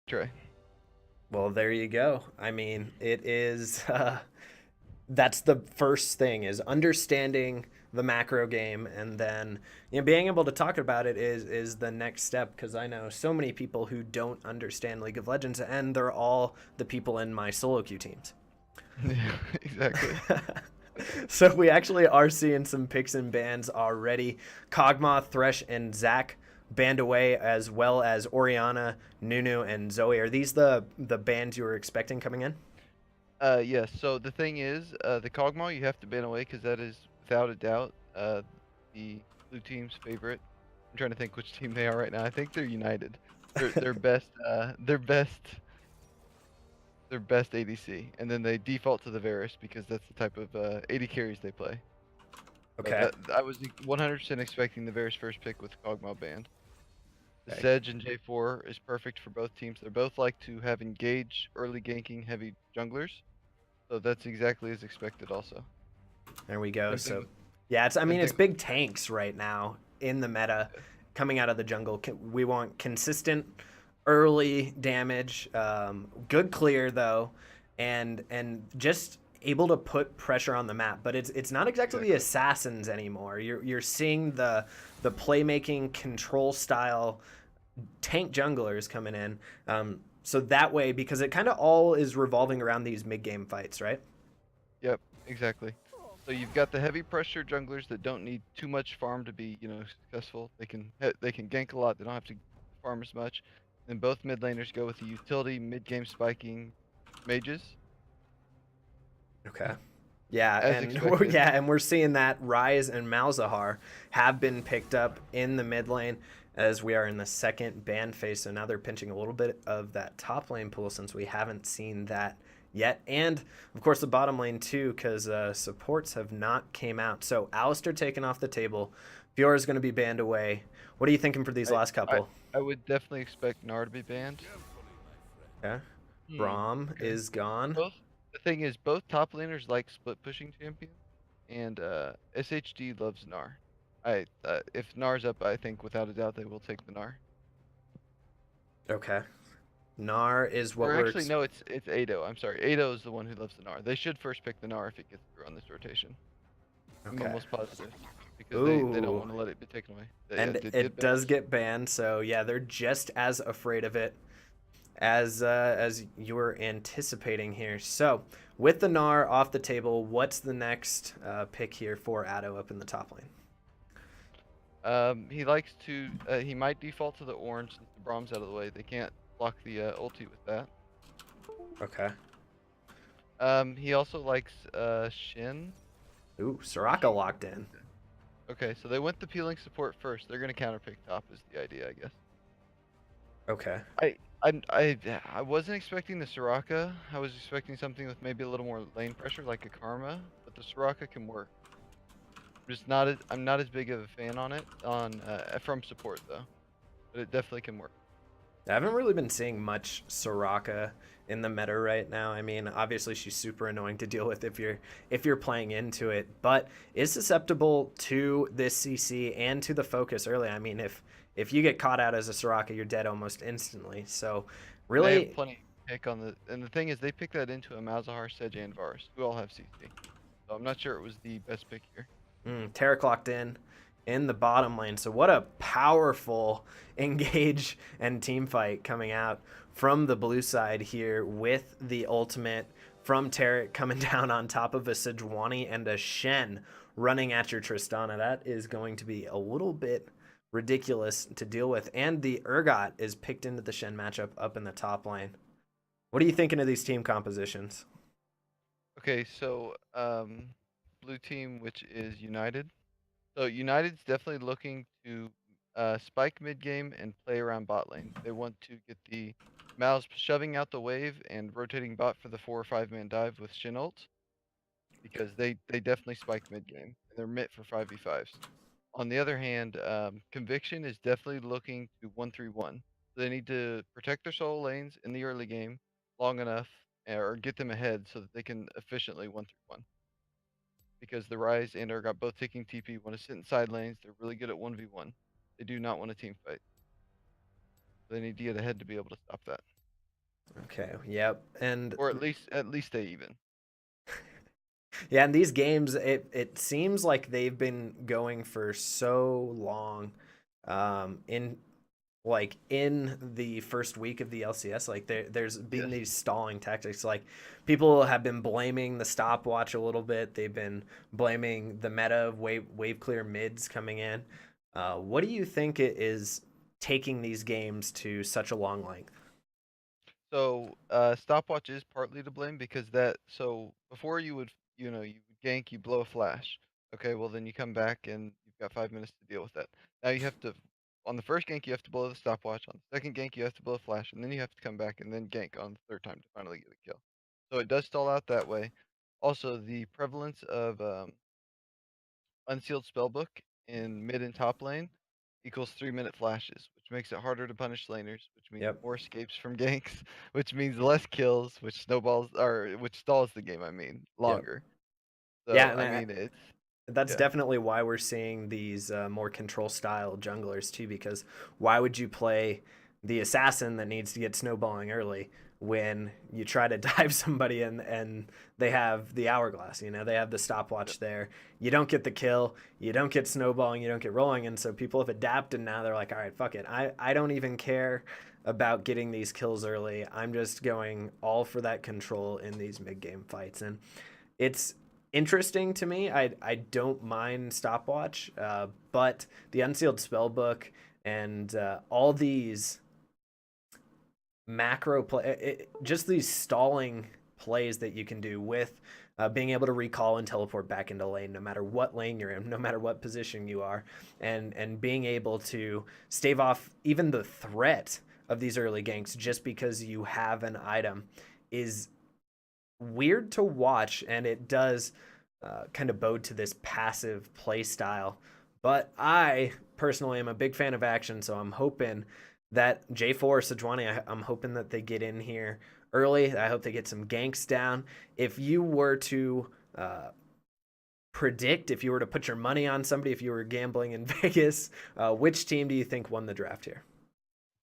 Trey. Well, there you go. I mean, it is that's the first thing is understanding the macro game, and then being able to talk about it is the next step, because I know so many people who don't understand League of Legends, and they're all the people in my solo queue teams. Yeah, exactly. So we actually are seeing some picks and bans already. Kog'Maw, Thresh, and Zac banned away, as well as Oriana, Nunu, and Zoe. Are these the bans you were expecting coming in? Yes. So the thing is, the Kog'Maw you have to ban away because that is without a doubt the blue team's favorite. I'm trying to think which team they are right now. I think they're United. They're best. Their best ADC, and then they default to the Varus because that's the type of AD carries they play. So Okay. that I was 100% expecting the Varus first pick with Kog'Maw banned. The Okay. Sedge and J4 is perfect for both teams. They're both like to have engage early ganking heavy junglers. So that's exactly as expected also. There we go. Same thing So, with yeah, it's I same mean it's thing with big tanks right now in the meta, yeah. coming out of the jungle. We want consistent early damage, good clear though, and just able to put pressure on the map. But it's not exactly the Exactly. assassins anymore. You're seeing the playmaking control style tank junglers coming in. So that way, because it kind of all is revolving around these mid game fights, right? Yep, exactly. So you've got the heavy pressure junglers that don't need too much farm to be, successful. They can gank a lot. They don't have to farm as much. Then both mid laners go with the utility mid game spiking mages Okay. Yeah, as and expected. yeah, and we're seeing that Rise and Malzahar have been picked up in the mid lane as we are in the second ban phase. So now they're pinching a little bit of that top lane pool, since we haven't seen that yet, and of course the bottom lane too, because supports have not came out. So Alistair taken off the table, Fiora is going to be banned away. What are you thinking for these I last I couple? I would definitely expect Gnar to be banned. Okay, Hmm. Braum Okay. is gone. Both the thing is both top laners like split pushing champions, and SHD loves Gnar. If Gnar's up, I think without a doubt they will take the Gnar. Okay, Nar is what Or we're actually, no, it's Ado. I'm sorry, Ado is the one who loves the Gnar. They should first pick the Gnar if it gets through on this rotation. I'm okay. almost positive because they don't Ooh. want to let it be taken away. Yeah, And it did get it does banned. get banned, so yeah, they're just as afraid of it as you were anticipating here. So with the Gnar off the table, what's the next pick here for Addo up in the top lane? He likes to. He might default to the orange since the Brahm's out of the way. They can't block the ulti with that. Okay. He also likes Shin. Ooh, Soraka locked in. Okay, so they went the peeling support first. They're gonna counterpick top is the idea, I guess. Okay. I I wasn't expecting the Soraka. I was expecting something with maybe a little more lane pressure, like a Karma, but the Soraka can work. I'm not as big of a fan on it on from support though, but it definitely can work. I haven't really been seeing much Soraka in the meta right now. I mean, obviously she's super annoying to deal with if you're playing into it, but is susceptible to this CC and to the focus early. I mean, if you get caught out as a Soraka, you're dead almost instantly. So, And they have really, plenty to pick on and the thing is they picked that into a Malzahar, Sedge, and Varus, who all have CC. So I'm not sure it was the best pick here. Tarek locked in the bottom lane. So what a powerful engage and team fight coming out from the blue side here, with the ultimate from Tarek coming down on top of a Sejuani and a Shen running at your Tristana. That is going to be a little bit ridiculous to deal with. And the Urgot is picked into the Shen matchup up in the top lane. What are you thinking of these team compositions? Okay, so blue team, which is United. So United's definitely looking to spike mid game and play around bot lane. They want to get the Mal's shoving out the wave and rotating bot for the 4 or 5 man dive with Shin ult because they definitely spike mid game and they're mid for 5v5s. On the other hand, Conviction is definitely looking to 1-3-1. So they need to protect their solo lanes in the early game long enough or get them ahead so that they can efficiently 1-3-1. Because the Rise and Urgot both taking TP want to sit in side lanes. They're really good at 1v1. They do not want a team fight. They need to get ahead to be able to stop that. Okay. Yep. And or at least stay even. yeah, in these games, it seems like they've been going for so long. In like in the first week of the LCS, like there's been Yes. these stalling tactics. Like people have been blaming the stopwatch a little bit. They've been blaming the meta of wave clear mids coming in. What do you think it is taking these games to such a long length? So stopwatch is partly to blame because so before you would gank, you blow a flash. Okay, well then you come back and you've got 5 minutes to deal with that. Now you have to on the first gank you have to blow the stopwatch. On the second gank you have to blow a flash, and then you have to come back and then gank on the third time to finally get a kill. So it does stall out that way. Also, the prevalence of unsealed spellbook in mid and top lane equals 3-minute flashes, which makes it harder to punish laners, which means Yep. more escapes from ganks, which means less kills, which stalls the game, I mean, Yep. longer. Yeah, So, and I mean, it's that's yeah, definitely why we're seeing these more control style junglers too. Because why would you play the assassin that needs to get snowballing early when you try to dive somebody and they have the hourglass? You know, they have the yep, stopwatch there. You don't get the kill, you don't get snowballing, you don't get rolling, and so people have adapted now. They're like, all right, fuck it. I don't even care about getting these kills early. I'm just going all for that control in these mid game fights, and it's interesting to me. I don't mind stopwatch, but the unsealed spellbook and all these macro play, just these stalling plays that you can do with being able to recall and teleport back into lane, no matter what lane you're in, no matter what position you are, and being able to stave off even the threat of these early ganks just because you have an item is weird to watch, and it does kind of bode to this passive play style. But I personally am a big fan of action, so I'm hoping that J4 Sejuani, I'm hoping that they get in here early. I hope they get some ganks down. If you were to predict, if you were to put your money on somebody, if you were gambling in Vegas, which team do you think won the draft here?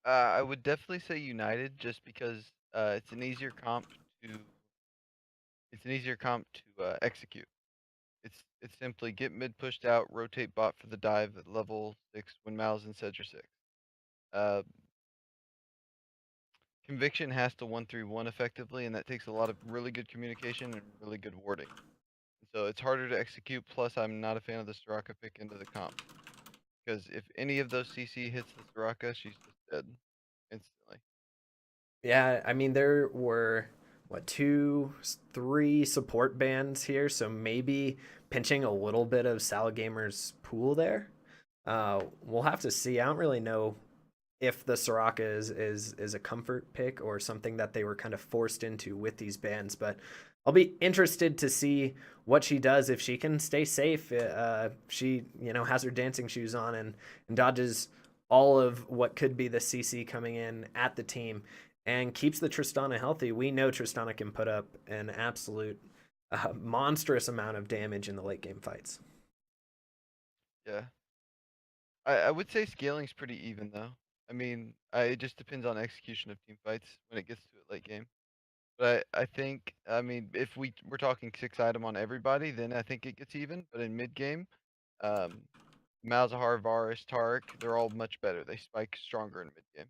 I would definitely say United just because to it's an easier comp to execute. It's simply get mid pushed out, rotate bot for the dive at level 6 when Mal's and Sedge are 6. Uh, Conviction has to 1-3-1 effectively, and that takes a lot of really good communication and really good warding. So it's harder to execute. Plus, I'm not a fan of the Soraka pick into the comp because if any of those CC hits the Soraka, she's just dead instantly. Yeah, I mean there were what two, three support bands here, so maybe pinching a little bit of Salagamer's pool there. We'll have to see. I don't really know if the Soraka is a comfort pick or something that they were kind of forced into with these bans, but I'll be interested to see what she does if she can stay safe. She has her dancing shoes on and dodges all of what could be the CC coming in at the team and keeps the Tristana healthy. We know Tristana can put up an absolute monstrous amount of damage in the late game fights. Yeah, I would say scaling's pretty even though. I mean, it just depends on execution of team fights when it gets to it late game. But I think, I mean, if we're talking 6 item on everybody, then I think it gets even. But in mid game, um, Malzahar, Varus, Tarek, they're all much better. They spike stronger in mid game.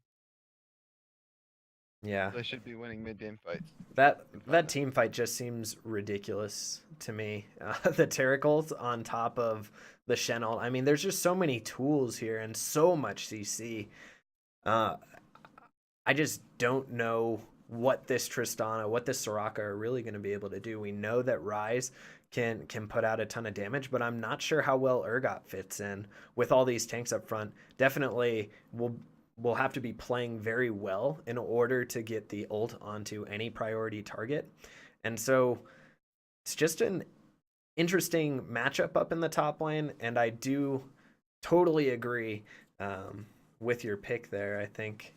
Yeah, They should be winning mid game fights. that You can find that that. team fight just seems ridiculous to me. The Terracles on top of the Shenol. I mean, there's just so many tools here and so much CC. Uh, I just don't know what this Tristana, what this Soraka are really going to be able to do. We know that Rise can put out a ton of damage, but I'm not sure how well Urgot fits in with all these tanks up front. Definitely will have to be playing very well in order to get the ult onto any priority target. And so it's just an interesting matchup up in the top lane, and I do totally agree with your pick there. I think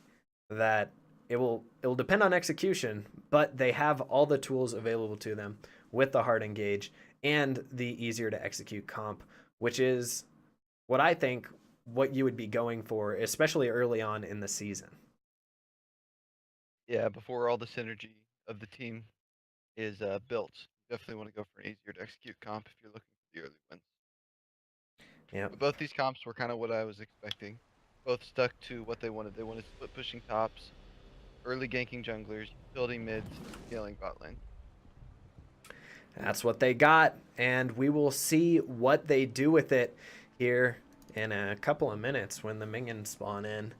that it will depend on execution, but they have all the tools available to them with the hard engage and the easier to execute comp, which is what I think what you would be going for, especially early on in the season. Yeah, before all the synergy of the team is built, you definitely want to go for an easier to execute comp if you're looking for the early wins. Yep. But both these comps were kind of what I was expecting. Both stuck to what they wanted. They wanted split pushing tops, early ganking junglers, utility mids, and scaling bot lane. That's what they got, and we will see what they do with it here in a couple of minutes when the minions spawn in.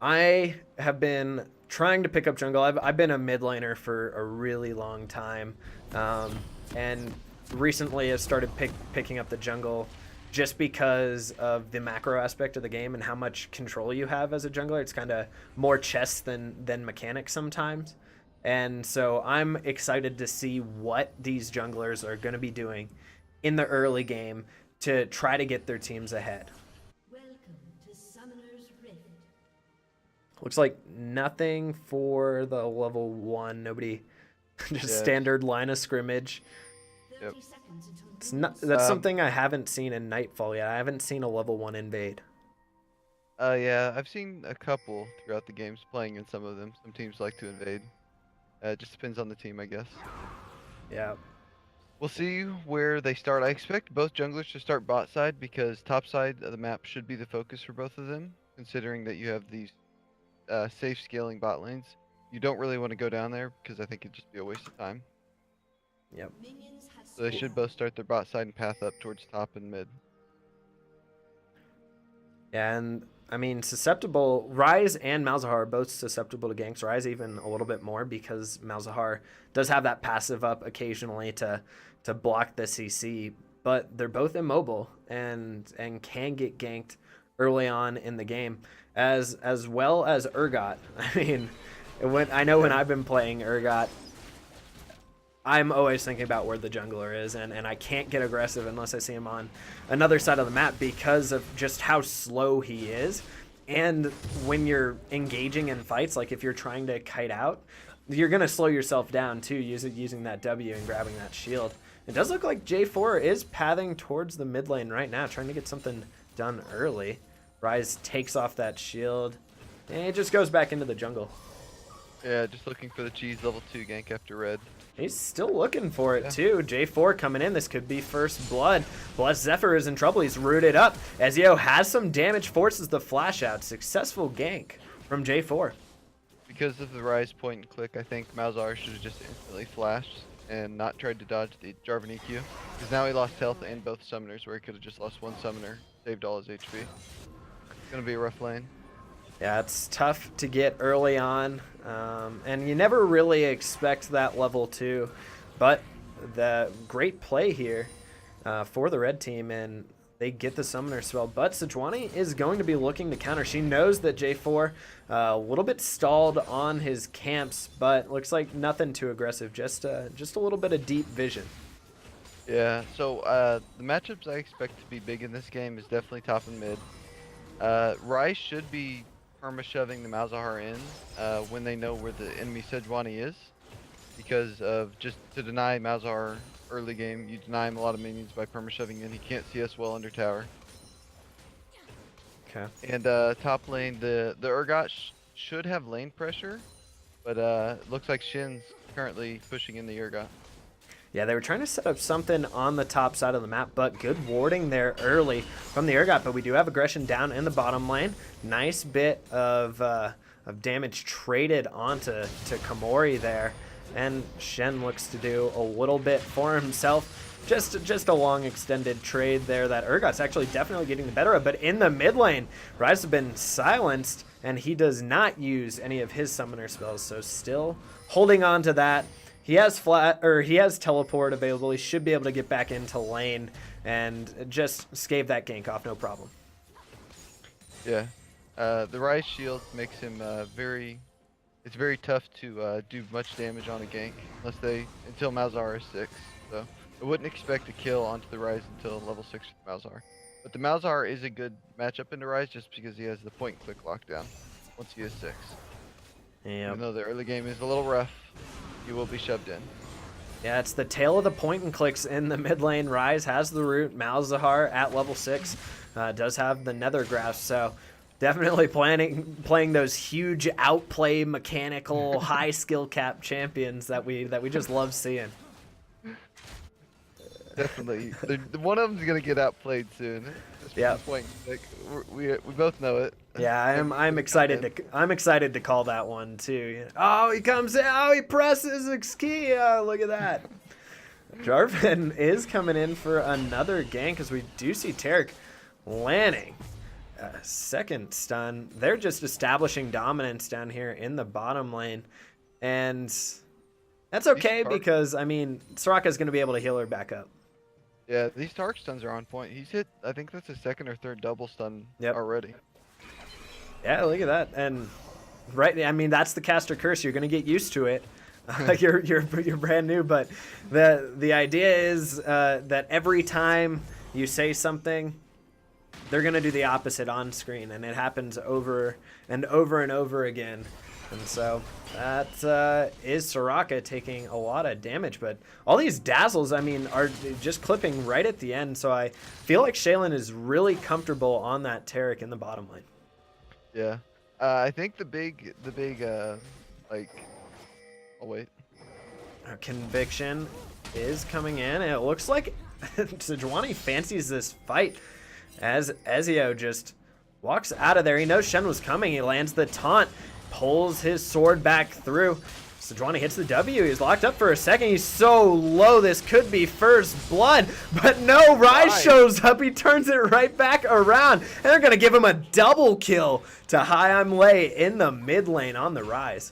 I have been trying to pick up jungle. I've been a mid laner for a really long time, and recently I've started picking up the jungle just because of the macro aspect of the game and how much control you have as a jungler. It's kind of more chess than mechanics sometimes. And so I'm excited to see what these junglers are going to be doing in the early game to try to get their teams ahead. Welcome to Summoner's Rift. Looks like nothing for the level 1. Nobody, just Yeah. standard line of scrimmage. 30 Yep. seconds until It's not, that's something I haven't seen in Nightfall yet. I haven't seen a level 1 invade. Yeah, I've seen a couple throughout the games playing in some of them. Some teams like to invade. It just depends on the team, I guess. Yeah. We'll see where they start. I expect both junglers to start bot side because top side of the map should be the focus for both of them, considering that you have these safe scaling bot lanes. You don't really want to go down there because I think it'd just be a waste of time. Yep. minions have So they should both start their bot side and path up towards top and mid. And I mean, susceptible. Rise and Malzahar are both susceptible to ganks. Rise even a little bit more because Malzahar does have that passive up occasionally to block the CC. But they're both immobile and can get ganked early on in the game, as well as Urgot. I mean, when I've been playing Urgot, I'm always thinking about where the jungler is, and I can't get aggressive unless I see him on another side of the map because of just how slow he is. And when you're engaging in fights, like if you're trying to kite out, you're going to slow yourself down too, using that W and grabbing that shield. It does look like J4 is pathing towards the mid lane right now, trying to get something done early. Rise takes off that shield, and it just goes back into the jungle. Yeah, just looking for the cheese level 2 gank after red. He's still looking for it too. J4 coming in. This could be first blood. Bless Zephyr is in trouble. He's rooted up. Ezio has some damage, forces the flash out. Successful gank from J4. Because of the rise point and click, I think Malzahar should have just instantly flashed and not tried to dodge the Jarvan EQ. Because now he lost health and both summoners, where he could have just lost one summoner, saved all his HP. It's gonna be a rough lane. Yeah, it's tough to get early on, and you never really expect that level 2. But the great play here for the red team, and they get the summoner spell. But Sejuani is going to be looking to counter. She knows that J4 a little bit stalled on his camps, but looks like nothing too aggressive. Just a little bit of deep vision. Yeah, so the matchups I expect to be big in this game is definitely top and mid. Rice should be perma-shoving the Malzahar in when they know where the enemy Sejuani is, because of just to deny Malzahar early game, you deny him a lot of minions by perma-shoving in. He can't see us well under tower. Okay. And top lane, the Urgot should have lane pressure, but looks like Shin's currently pushing in the Urgot. Yeah, they were trying to set up something on the top side of the map, but good warding there early from the Urgot. But we do have aggression down in the bottom lane. Nice bit of damage traded onto Komori there. And Shen looks to do a little bit for himself. Just a long extended trade there that Urgot's actually definitely getting the better of. But in the mid lane, Rise has been silenced, and he does not use any of his summoner spells. So still holding on to that. He has teleport available. He should be able to get back into lane and just scave that gank off, no problem. Yeah, the Rise shield makes him it's very tough to do much damage on a gank until Malzahar is 6. So I wouldn't expect a kill onto the Rise until level 6 with Malzahar. But the Malzahar is a good matchup into Rise just because he has the point and click lockdown once he is 6. Yeah. Even though the early game is a little rough, he will be shoved in. Yeah, it's the tail of the point and clicks in the mid lane. Rise has the root. Malzahar at level 6 does have the nether grasp. So Definitely playing those huge outplay mechanical high skill cap champions that we just love seeing. Definitely. One of them's gonna get outplayed soon. Yeah. Point. Like, we both know it. Yeah, I'm excited to call that one too. Oh, he comes in. Oh, he presses key. Oh, look at that. Jarvan is coming in for another gank as we do see Tarek landing a second stun. They're just establishing dominance down here in the bottom lane, and that's okay because I mean Soraka's going to be able to heal her back up. Yeah, these Tark stuns are on point. He's hit, I think that's his second or third double stun already. Yeah, look at that. And right, I mean that's the caster curse. You're going to get used to it. You're brand new, but the idea is that every time you say something, they're gonna do the opposite on screen, and it happens over and over and over again. And so that is Soraka taking a lot of damage, but all these dazzles, I mean, are just clipping right at the end. So I feel like Shaylin is really comfortable on that Tarek in the bottom lane. Yeah, I think the big like. Oh wait. Conviction is coming in, and it looks like Sejuani fancies this fight as Ezio just walks out of there. He knows Shen was coming. He lands the taunt, pulls his sword back through. Sejuani hits the W. He's locked up for a second. He's so low. This could be first blood, but no, Rise shows up. He turns it right back around, and they're going to give him a double kill to Hayam Lei in the mid lane on the Rise.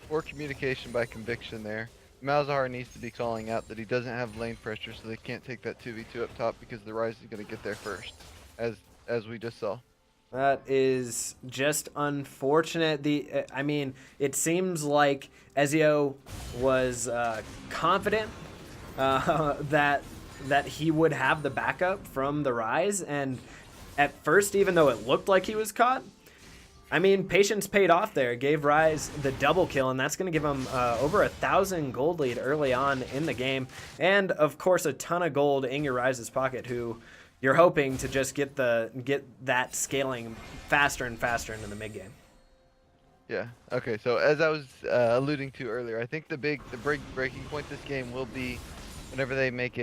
Poor communication by Conviction there. Malzahar needs to be calling out that he doesn't have lane pressure, so they can't take that 2v2 up top because the Rise is going to get there first, as we just saw. That is just unfortunate. I mean, it seems like Ezio was confident that he would have the backup from the Rise, and at first, even though it looked like he was caught, I mean, patience paid off there. Gave Rise the double kill, and that's going to give him over 1,000 gold lead early on in the game. And, of course, a ton of gold in your Rise's pocket, who you're hoping to just get that scaling faster and faster into the mid-game. Yeah, okay, so as I was alluding to earlier, I think the breaking point this game will be whenever they make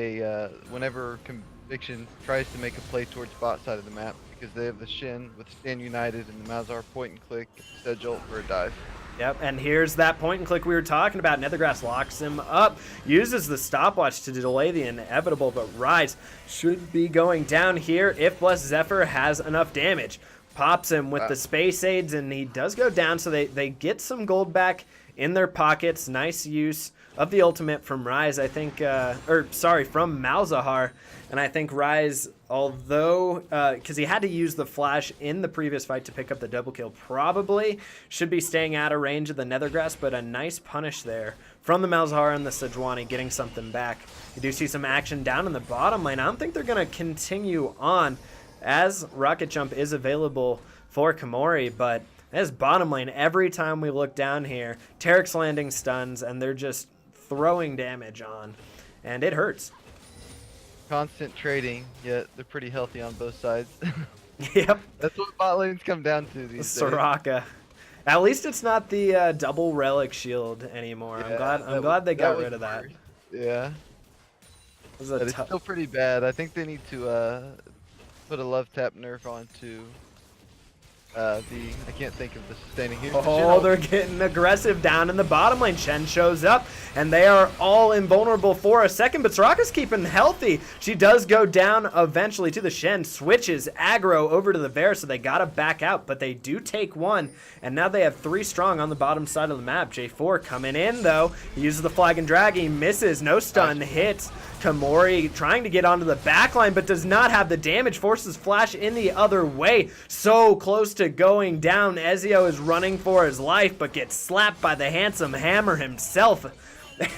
whenever Conviction tries to make a play towards bot side of the map, because they have the Shin with Stand United and the Malzahar point and click, Sedge ult for a dive. Yep, and here's that point and click we were talking about. Nethergrass locks him up, uses the stopwatch to delay the inevitable, but Rise should be going down here if Blessed Zephyr has enough damage. Pops him with the space aids, and he does go down, so they get some gold back in their pockets. Nice use of the ultimate from Rise, I think, from Malzahar. And I think Rise, although, because he had to use the flash in the previous fight to pick up the double kill, probably should be staying out of range of the Nethergrass, but a nice punish there from the Malzahar and the Sejuani, getting something back. You do see some action down in the bottom lane. I don't think they're going to continue on, as Rocket Jump is available for Komori, but as bottom lane, every time we look down here, Tarek's landing stuns, and they're just throwing damage on, and it hurts. Constant trading, yet they're pretty healthy on both sides. Yep. That's what bot lanes come down to these Soraka. At least it's not the double relic shield anymore. Yeah, I'm glad they got rid of that. Yeah. But it's still pretty bad. I think they need to put a love tap nerf onto I can't think of the sustaining here. Oh, they're getting aggressive down in the bottom lane. Shen shows up, and they are all invulnerable for a second, but Soraka's keeping healthy. She does go down eventually to the Shen, switches aggro over to the Bear, so they gotta back out, but they do take one, and now they have 3 strong on the bottom side of the map. J4 coming in, though. He uses the flag and drag. He misses. No stun hits. Komori trying to get onto the backline, but does not have the damage. Forces Flash in the other way. So close to going down. Ezio is running for his life, but gets slapped by the handsome Hammer himself.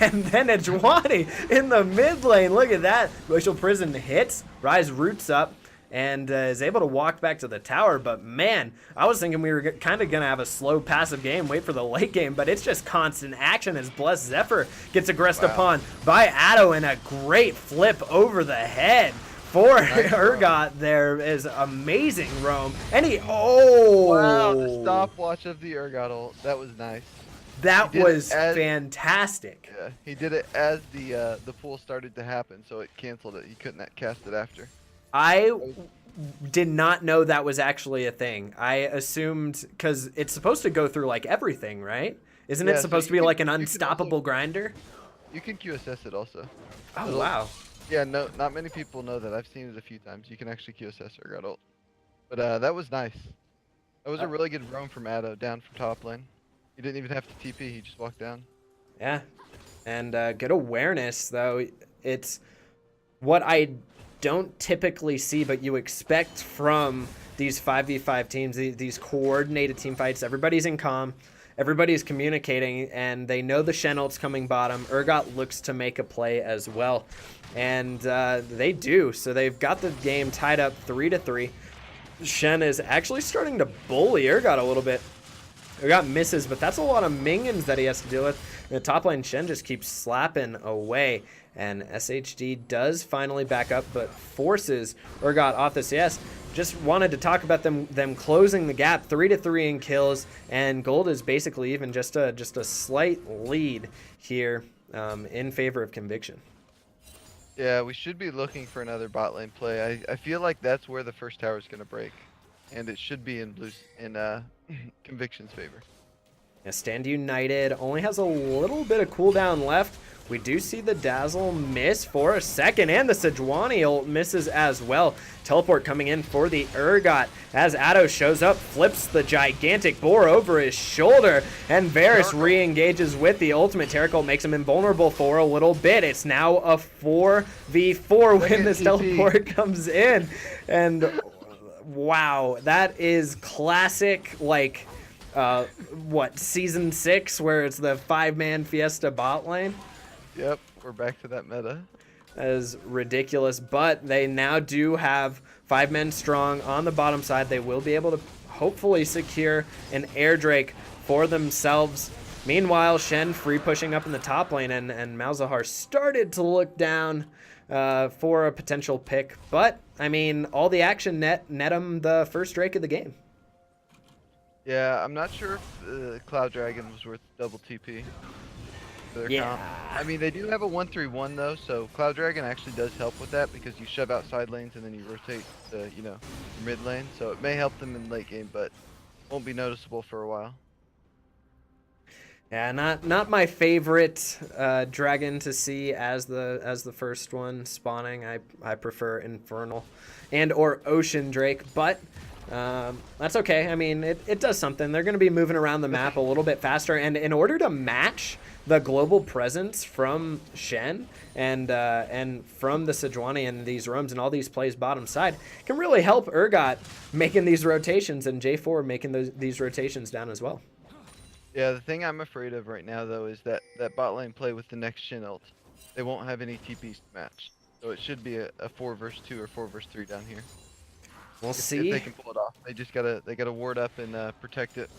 And then Edgewani in the mid lane. Look at that. Glacial Prison hits. Rise roots up and is able to walk back to the tower. But man, I was thinking we were kind of going to have a slow passive game, wait for the late game, but it's just constant action as Blessed Zephyr gets aggressed upon by Addo, and a great flip over the head for Nice roam. Urgot. There is amazing roam. And he, oh. Wow, the stopwatch of the Urgot ult. That was nice. That He did it was as fantastic. Yeah, he did it as the pool started to happen, so it canceled it. He couldn't cast it after. I did not know that was actually a thing. I assumed, because it's supposed to go through like everything, right? Isn't Yeah, it so supposed to you be can- like an you can unstoppable also- grinder? You can QSS it also. Oh, It'll- wow. Yeah, no, not many people know that. I've seen it a few times. You can actually QSS Urgot ult. But that was nice. That was a really good roam from Addo down from top lane. He didn't even have to TP. He just walked down. Yeah. And good awareness, though. It's what I don't typically see, but you expect from these 5v5 teams, these coordinated team fights. Everybody's in comm. Everybody's communicating, and they know the Shen ult's coming bottom. Urgot looks to make a play as well. And they do. So they've got the game tied up 3-3. Shen is actually starting to bully Urgot a little bit. Urgot misses, but that's a lot of minions that he has to deal with. And the top lane, Shen just keeps slapping away. And SHD does finally back up, but forces Urgot off the CS. Just wanted to talk about them closing the gap, 3-3 in kills, and gold is basically even just a slight lead here in favor of Conviction. Yeah, we should be looking for another bot lane play. I feel like that's where the first tower is going to break. And it should be in Conviction's favor. Yeah, Stand United only has a little bit of cooldown left. We do see the Dazzle miss for a second, and the Sejuani ult misses as well. Teleport coming in for the Urgot as Addo shows up, flips the gigantic boar over his shoulder, and Varus re-engages with the ultimate. Terakult makes him invulnerable for a little bit. It's now a 4v4 when this teleport comes in. And wow, that is classic, like, season 6, where it's the 5-man Fiesta bot lane? Yep, we're back to that meta. That is ridiculous, but they now do have 5 men strong on the bottom side. They will be able to hopefully secure an air drake for themselves. Meanwhile, Shen free pushing up in the top lane, and Malzahar started to look down for a potential pick, but I mean, all the action net him the first drake of the game. Yeah, I'm not sure if Cloud Dragon was worth double TP. For their comp. I mean, they do have a 1-3-1 though, so Cloud Dragon actually does help with that because you shove out side lanes and then you rotate the, mid lane. So it may help them in late game, but won't be noticeable for a while. Yeah, not my favorite dragon to see as the first one spawning. I prefer Infernal and or Ocean Drake, but that's okay. I mean, it does something. They're going to be moving around the map a little bit faster, and in order to match the global presence from Shen and from the Sejuani and these roams and all these plays bottom side, can really help Urgot making these rotations and J4 making these rotations down as well. Yeah, the thing I'm afraid of right now though is that bot lane play with the next Shin ult. They won't have any TPs to match. So it should be a 4 versus 2 or 4 versus 3 down here. We'll See see. if they can pull it off. They just gotta ward up and protect it.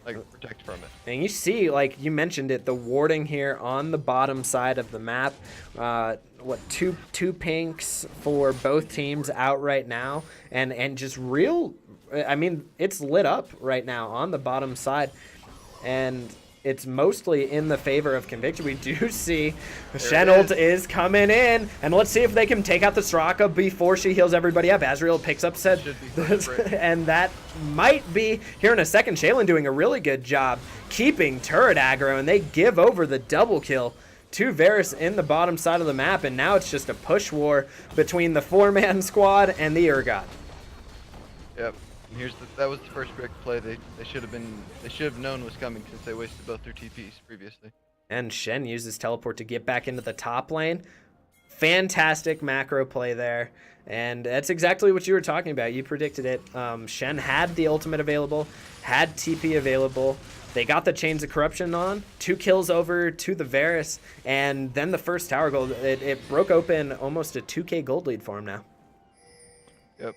Like protect from it. And you see, like you mentioned it, the warding here on the bottom side of the map. Two pinks for both teams out right now, and just real. I mean, it's lit up right now on the bottom side, and it's mostly in the favor of Conviction. We do see Shen ult is coming in, and let's see if they can take out the Soraka before she heals everybody up. Azrael picks up said, and that might be here in a second. Shaylin doing a really good job keeping turret aggro, and they give over the double kill to Varus in the bottom side of the map, and now it's just a push war between the 4-man squad and the Urgot. Yep. And that was the first brick play they should have known was coming since they wasted both their TPs previously. And Shen uses teleport to get back into the top lane. Fantastic macro play there. And that's exactly what you were talking about. You predicted it. Shen had the ultimate available, had TP available. They got the Chains of Corruption on, 2 kills over to the Varus, and then the first tower gold. It broke open almost a 2k gold lead for him now. Yep.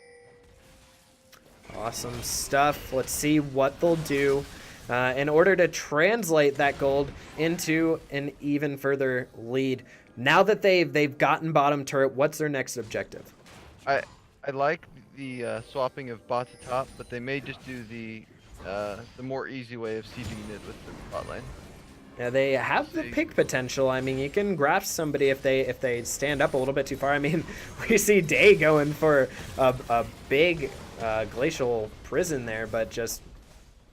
Awesome stuff. Let's see what they'll do. in order to translate that gold into an even further lead. Now that they've gotten bottom turret, what's their next objective? I like the swapping of bot to top, but they may just do the more easy way of sieging mid with the bot lane. Yeah, they have the pick potential. I mean, you can grasp somebody if they stand up a little bit too far. I mean, we see Day going for a big glacial prison there, but just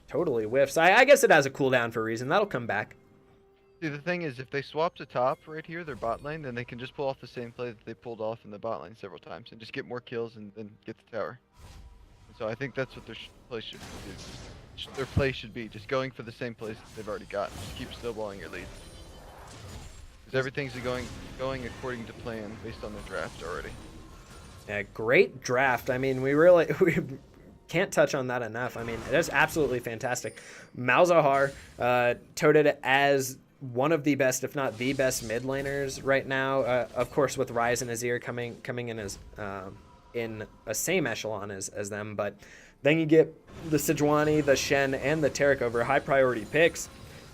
totally whiffs. I guess it has a cooldown for a reason. That'll come back. See, the thing is, if they swap to top right here, their bot lane, then they can just pull off the same play that they pulled off in the bot lane several times and just get more kills and then get the tower. And so I think that's what their play should do. Their play should be just going for the same plays that they've already got. Just keep snowballing your lead. Because everything's going according to plan based on the draft already. Yeah, great draft. I mean, we can't touch on that enough. I mean, it is absolutely fantastic. Malzahar touted as one of the best, if not the best, mid laners right now. Of course, with Ryze and Azir coming in as in a same echelon as them, but then you get the Sejuani, the Shen, and the Taric over high priority picks,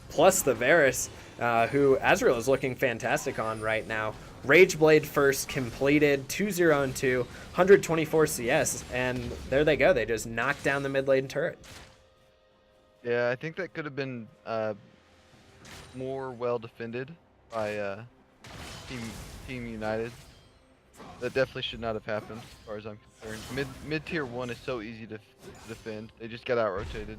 plus the Varus, who Azrael is looking fantastic on right now. Rageblade first completed, 2-0-2, 124 CS, and there they go. They just knocked down the mid lane turret. Yeah, I think that could have been more well defended by Team United. That definitely should not have happened, as far as I'm concerned. Mid tier 1 is so easy to defend. They just got out rotated.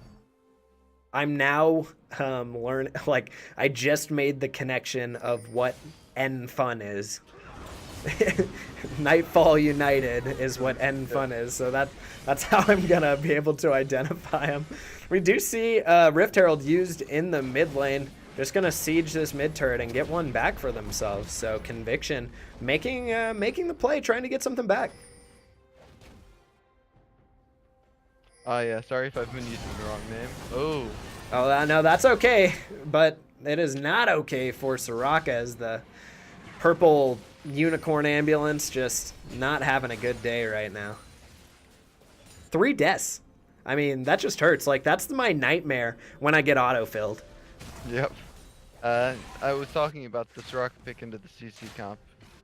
I'm now learn like I just made the connection of what N-Fun is. Nightfall United is what N-Fun is, so that's how I'm gonna be able to identify them. We do see Rift Herald used in the mid lane. Just gonna siege this mid turret and get one back for themselves. So Conviction making the play, trying to get something back. Yeah, sorry if I've been using the wrong name. Oh, no, that's okay, but it is not okay for Soraka as the purple unicorn ambulance just not having a good day right now. 3 deaths. I mean, that just hurts. Like, that's my nightmare when I get auto-filled. Yep. I was talking about the Soraka pick into the CC comp.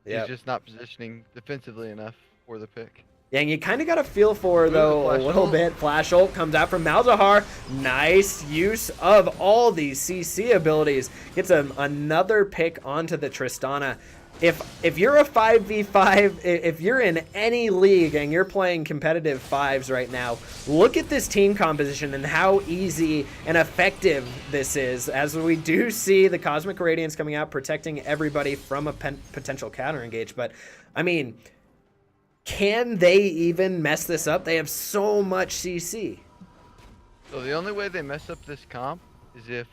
Yep. He's just not positioning defensively enough for the pick. Yeah, and you kind of got to feel for, though, a little bit. Flash ult comes out from Malzahar. Nice use of all these CC abilities. Gets another pick onto the Tristana. If you're a 5v5, if you're in any league and you're playing competitive 5s right now, look at this team composition and how easy and effective this is, as we do see the Cosmic Radiance coming out, protecting everybody from a potential counter engage. But, I mean, can they even mess this up? They have so much CC. So the only way they mess up this comp is if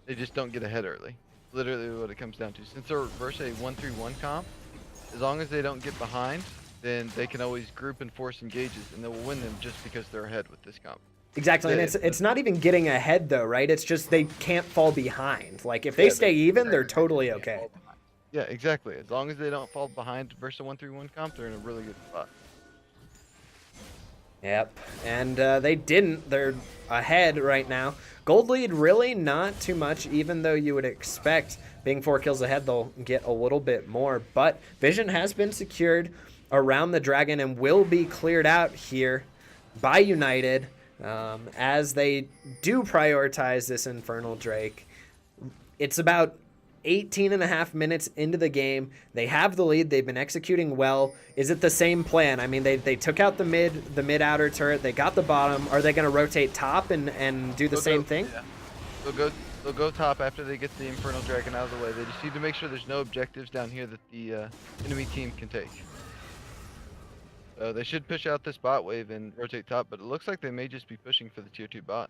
they just don't get ahead early. Literally what it comes down to. Since they're versus a 1-3-1 comp, as long as they don't get behind, then they can always group and force engages, and they will win them just because they're ahead with this comp. Exactly, and it's not even getting ahead though, right? It's just they can't fall behind. Like if they stay even, they're totally okay. Yeah, exactly. As long as they don't fall behind versus a 1-3-1 comp, they're in a really good spot. Yep, and they didn't. They're ahead right now. Gold lead really not too much, even though you would expect being 4 kills ahead, they'll get a little bit more. But Vision has been secured around the dragon and will be cleared out here by United as they do prioritize this Infernal Drake. It's about 18.5 minutes into the game. They have the lead. They've been executing well. Is it the same plan? I mean, they took out the mid outer turret. They got the bottom. Are they going to rotate top and do the same thing? Yeah. They'll go top after they get the Infernal Dragon out of the way. They just need to make sure there's no objectives down here that the enemy team can take. So they should push out this bot wave and rotate top, but it looks like they may just be pushing for the tier 2 bot.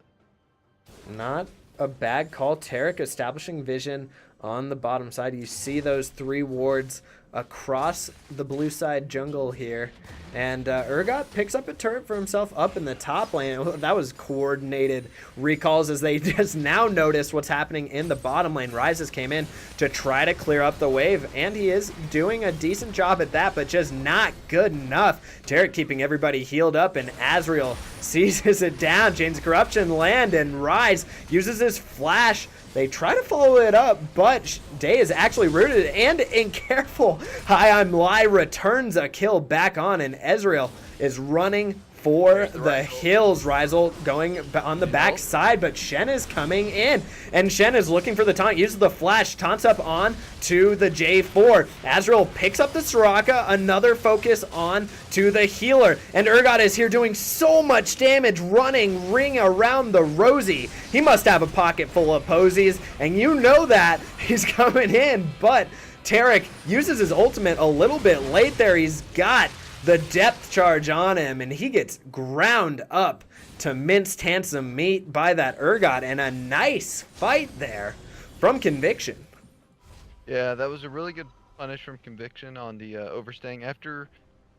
Not a bad call. Taric establishing vision on the bottom side. You see those 3 wards across the blue side jungle here. And Urgot picks up a turret for himself up in the top lane. That was coordinated recalls as they just now notice what's happening in the bottom lane. Rises came in to try to clear up the wave, and he is doing a decent job at that, but just not good enough. Tarek keeping everybody healed up, and Azrael seizes it down. Chains of Corruption land, and Rise uses his flash. They try to follow it up, but Day is actually rooted and careful. Hi, I'm Lai returns a kill back on, and Ezreal is running for the hills. Rizel going on the back side, but Shen is coming in, and Shen is looking for the taunt, uses the flash, taunts up on to the J4. Azrael picks up the Soraka, another focus on to the healer, and Urgot is here doing so much damage, running ring around the Rosie. He must have a pocket full of posies, and you know that. He's coming in, but Tarek uses his ultimate a little bit late there. He's got the depth charge on him, and he gets ground up to minced handsome meat by that Urgot, and a nice fight there from Conviction. Yeah, that was a really good punish from Conviction on the overstaying. After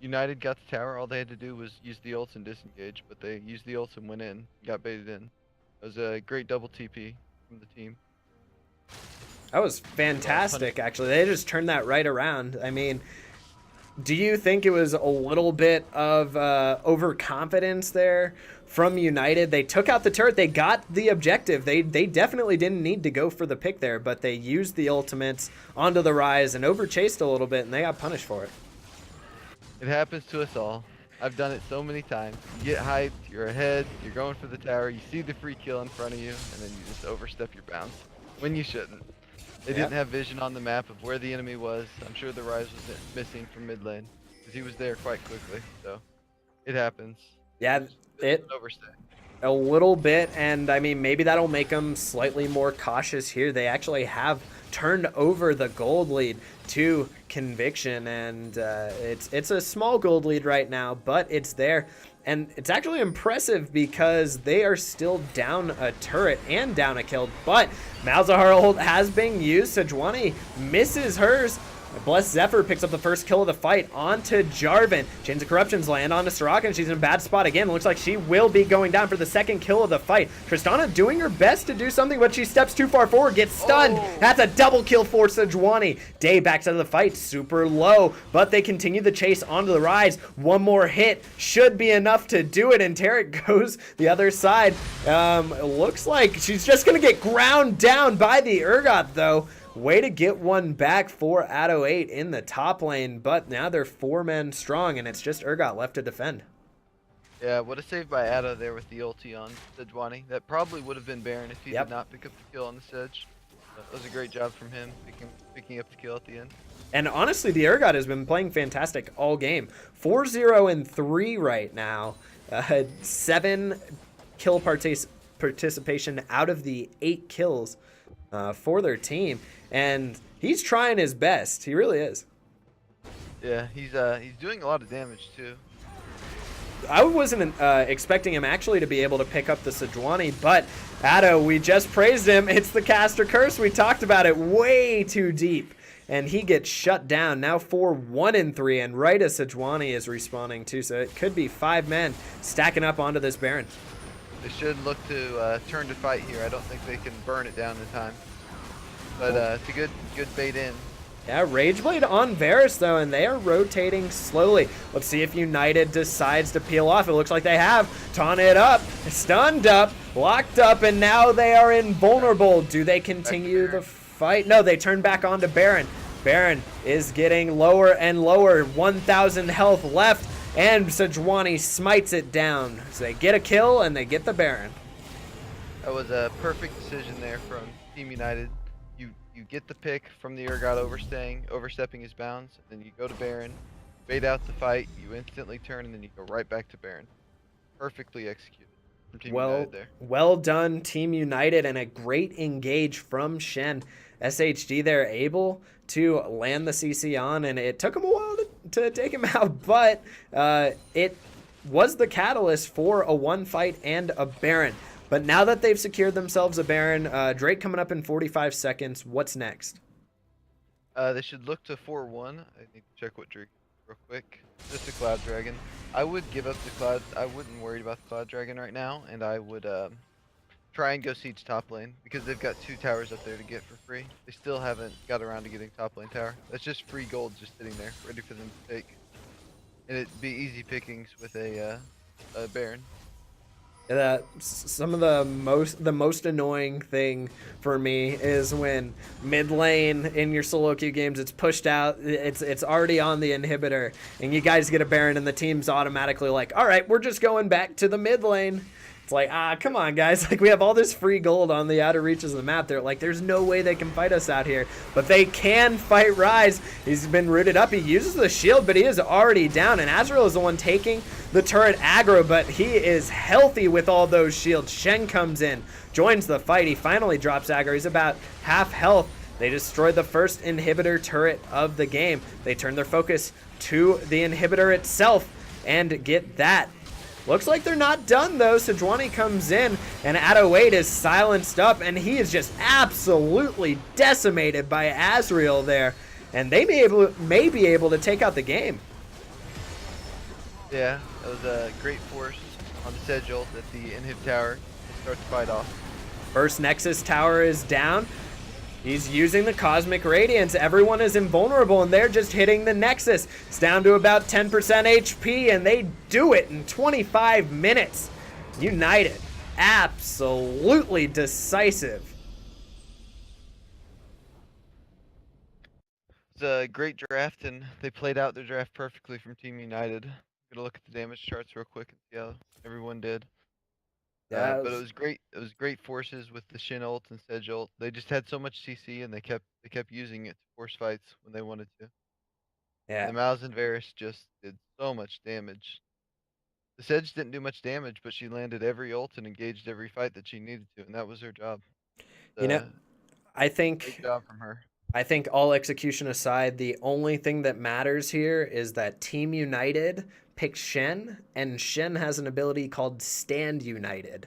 United got the tower, all they had to do was use the ults and disengage, but they used the ults and went in, got baited in. It was a great double TP from the team. That was fantastic, actually. They just turned that right around. I mean, do you think it was a little bit of overconfidence there from United? They took out the turret. They got the objective. They definitely didn't need to go for the pick there, but they used the ultimates onto the Rise and overchased a little bit, and they got punished for it. It happens to us all. I've done it so many times. You get hyped, you're ahead, you're going for the tower, you see the free kill in front of you, and then you just overstep your bounds when you shouldn't. They didn't have vision on the map of where the enemy was. I'm sure the Rise was missing from mid lane because he was there quite quickly. So it happens. Yeah, it overstay. A little bit, and I mean, maybe that'll make them slightly more cautious here. They actually have turned over the gold lead to Conviction, and it's a small gold lead right now, but it's there. And it's actually impressive because they are still down a turret and down a kill, but Malzahar ult has been used. Sejuani misses hers. Blessed Zephyr picks up the first kill of the fight onto Jarvan. Chains of Corruptions land onto Soraka, and she's in a bad spot again. Looks like she will be going down for the second kill of the fight. Tristana doing her best to do something, but she steps too far forward, gets stunned. Oh. That's a double kill for Sejuani. Day backs out of the fight, super low, but they continue the chase onto the Rise. One more hit should be enough to do it, and Tarek goes the other side. It looks like she's just going to get ground down by the Urgot, though. Way to get one back for Addo8 in the top lane, but now they're 4 men strong, and it's just Urgot left to defend. Yeah, what a save by Addo there with the ulti on Sejuani. That probably would have been Baron if he did not pick up the kill on the Sedge. That was a great job from him, picking up the kill at the end. And honestly, the Urgot has been playing fantastic all game. 4-0-3 right now. 7 kill participation out of the 8 kills for their team. And he's trying his best. He really is. Yeah, he's doing a lot of damage too. I wasn't expecting him actually to be able to pick up the Sejuani, but Addo, we just praised him. It's the caster curse. We talked about it way too deep, and he gets shut down. Now 4-1-3, and right as Sejuani is respawning too, so it could be 5 men stacking up onto this Baron. They should look to turn to fight here. I don't think they can burn it down in time. But it's a good bait in. Yeah, Rageblade on Varus, though, and they are rotating slowly. Let's see if United decides to peel off. It looks like they have. Taunted up, stunned up, locked up, and now they are invulnerable. Do they continue the fight? No, they turn back onto Baron. Baron is getting lower and lower. 1,000 health left, and Sejuani smites it down. So they get a kill, and they get the Baron. That was a perfect decision there from Team United. You get the pick from the Urgot overstepping his bounds, and then you go to Baron, bait out the fight, you instantly turn, and then you go right back to Baron. Perfectly executed from Team United there. Well done, Team United, and a great engage from Shen. SHD there able to land the CC on, and it took him a while to take him out, but it was the catalyst for a 1 fight and a Baron. But now that they've secured themselves a Baron, Drake coming up in 45 seconds. What's next? They should look to 4-1. I need to check what Drake real quick. Just a Cloud Dragon. I would give up the Cloud. I wouldn't worry about the Cloud Dragon right now, and I would try and go siege top lane because they've got 2 towers up there to get for free. They still haven't got around to getting top lane tower. That's just free gold just sitting there, ready for them to take. And it'd be easy pickings with a Baron. Some of the most annoying thing for me is when mid lane in your solo queue games it's pushed out, it's already on the inhibitor, and you guys get a Baron and the team's automatically like, all right, we're just going back to the mid lane. It's like, come on, guys. Like, we have all this free gold on the outer reaches of the map. They're like, there's no way they can fight us out here. But they can fight Ryze. He's been rooted up. He uses the shield, but he is already down. And Azrael is the one taking the turret aggro, but he is healthy with all those shields. Shen comes in, joins the fight. He finally drops aggro. He's about half health. They destroyed the first inhibitor turret of the game. They turn their focus to the inhibitor itself and get that. Looks like they're not done, though. Sejuani comes in, and Addo8 is silenced up, and he is just absolutely decimated by Azrael there. And they may be able to take out the game. Yeah, that was a great force on the Sedge ult at the inhib tower to start the fight off. First Nexus tower is down. He's using the Cosmic Radiance. Everyone is invulnerable, and they're just hitting the Nexus. It's down to about 10% HP, and they do it in 25 minutes. United, absolutely decisive. It's a great draft, and they played out their draft perfectly from Team United. I'm gonna look at the damage charts real quick and see how everyone did. But it was great. It was great forces with the Shin ult and Sedge ult. They just had so much CC, and they kept using it to force fights when they wanted to. Yeah. And the Mouse and Varus just did so much damage. The Sedge didn't do much damage, but she landed every ult and engaged every fight that she needed to, and that was her job. You know, I Great think job from her. all execution aside, the only thing that matters here is that Team United picks Shen, and Shen has an ability called Stand United.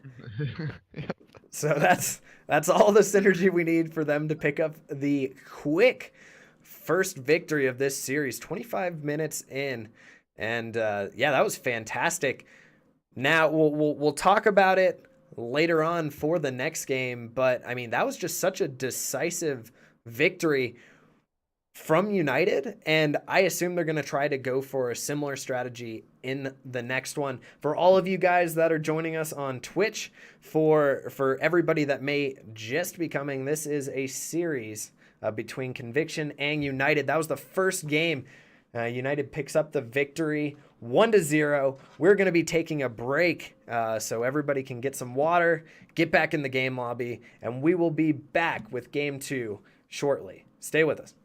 Yep. So that's all the synergy we need for them to pick up the quick first victory of this series. 25 minutes in, and yeah, that was fantastic. Now we'll talk about it later on for the next game, but I mean that was just such a decisive victory from United, and I assume they're going to try to go for a similar strategy in the next one. For all of you guys that are joining us on Twitch, for everybody that may just be coming, this is a series between Conviction and United. That was the first game. United picks up the victory 1-0. We're going to be taking a break so everybody can get some water, get back in the game lobby, and we will be back with game 2 shortly. Stay with us.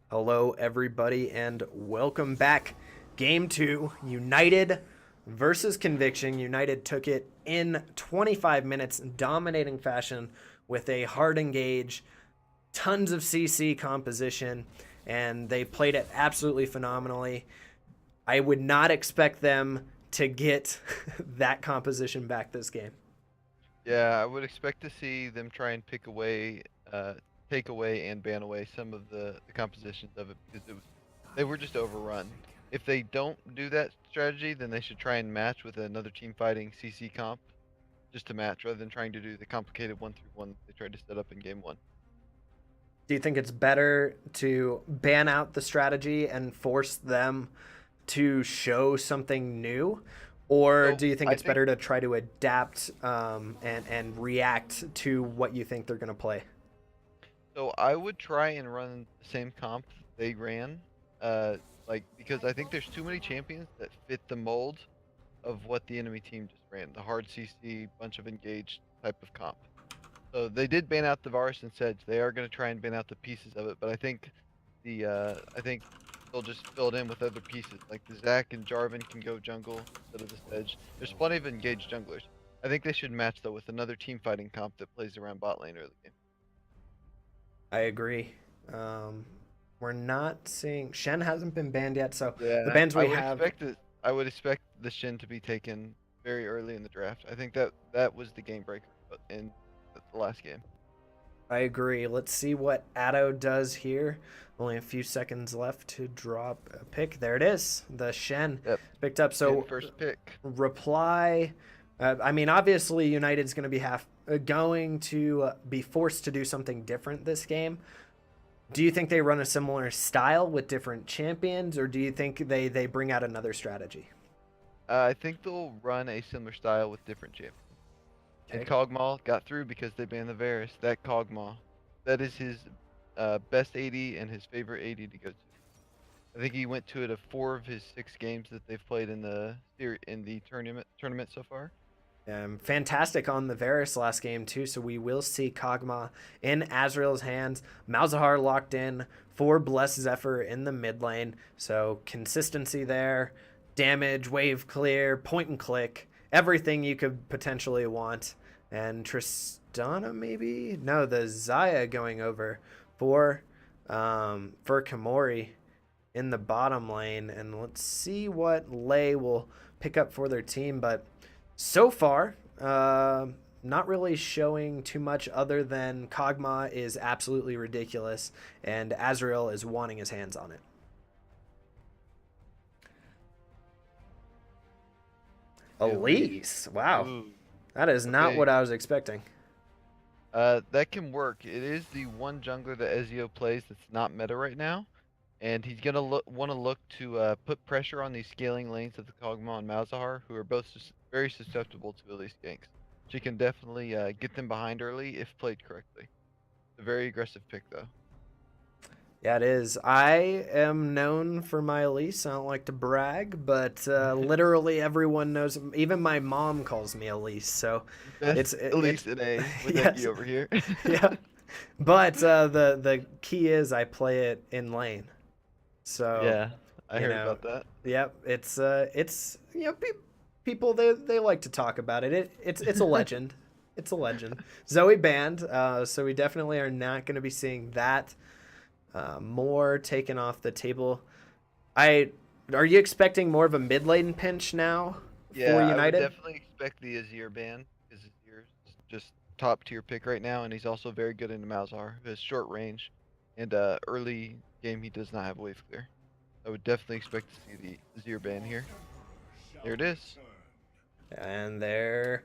Hello, everybody, and welcome back. Game 2, United versus Conviction. United took it in 25 minutes, dominating fashion with a hard engage, tons of CC composition, and they played it absolutely phenomenally. I would not expect them to get that composition back this game. Yeah, I would expect to see them try and pick away, take away and ban away some of the compositions of it because they were just overrun. If they don't do that strategy, then they should try and match with another team fighting CC comp just to match rather than trying to do the complicated 1-3-1 they tried to set up in game 1. Do you think it's better to ban out the strategy and force them to show something new? Or do you think it's better to try to adapt and react to what you think they're going to play? So I would try and run the same comp they ran, because I think there's too many champions that fit the mold of what the enemy team just ran, the hard CC, bunch of engaged type of comp. So they did ban out the Varus and Sedge. They are going to try and ban out the pieces of it, but I think they'll just fill it in with other pieces. Like the Zac and Jarvan can go jungle instead of the Sedge. There's plenty of engaged junglers. I think they should match though with another team fighting comp that plays around bot lane early game. I agree. We're not seeing Shen hasn't been banned yet, so Yeah, the bans we have. I would expect the Shen to be taken very early in the draft. I think that was the game breaker in the last game. I agree. Let's see what Addo does here. Only a few seconds left to drop a pick. There it is. The Shen picked up. So first pick. Reply. I mean, obviously, United's going to be going to be forced to do something different this game. Do you think they run a similar style with different champions, or do you think they bring out another strategy? I think they'll run a similar style with different champions. Okay. And Kog'Maw got through because they banned the Varus. That Kog'Maw, that is his best AD and his favorite AD to go to. I think he went to it of 4 of his 6 games that they've played in the tournament so far. Fantastic on the Varus last game too, so we will see Kog'Maw in Azrael's hands. Malzahar locked in for Bless Zephyr in the mid lane, so consistency there, damage, wave clear, point and click, everything you could potentially want. And Tristana maybe? No, the Xayah going over for Kamori in the bottom lane, and let's see what Lei will pick up for their team, but so far, not really showing too much other than Kog'Maw is absolutely ridiculous, and Azrael is wanting his hands on it. Elise, wow. Ooh. That is not what I was expecting. That can work. It is the one jungler that Ezio plays that's not meta right now. And he's going to want to look to put pressure on these scaling lanes of the Kog'Maw and Malzahar, who are both very susceptible to Elise ganks. She can definitely get them behind early if played correctly. It's a very aggressive pick, though. Yeah, it is. I am known for my Elise. I don't like to brag, but literally everyone knows. Even my mom calls me Elise. So it's Elise in A with yes. Nicky over here. Yeah, but the key is I play it in lane. So yeah, I heard about that. Yep, it's people they like to talk about it. It's a legend. It's a legend. Zoe banned, so we definitely are not going to be seeing that more taken off the table. Are you expecting more of a mid lane pinch now for United? I would definitely expect the Azir ban because Azir is just top tier pick right now, and he's also very good into Malzahar. He has short range, and early game he does not have wave clear. I would definitely expect to see the Azir ban here. There it is. And there,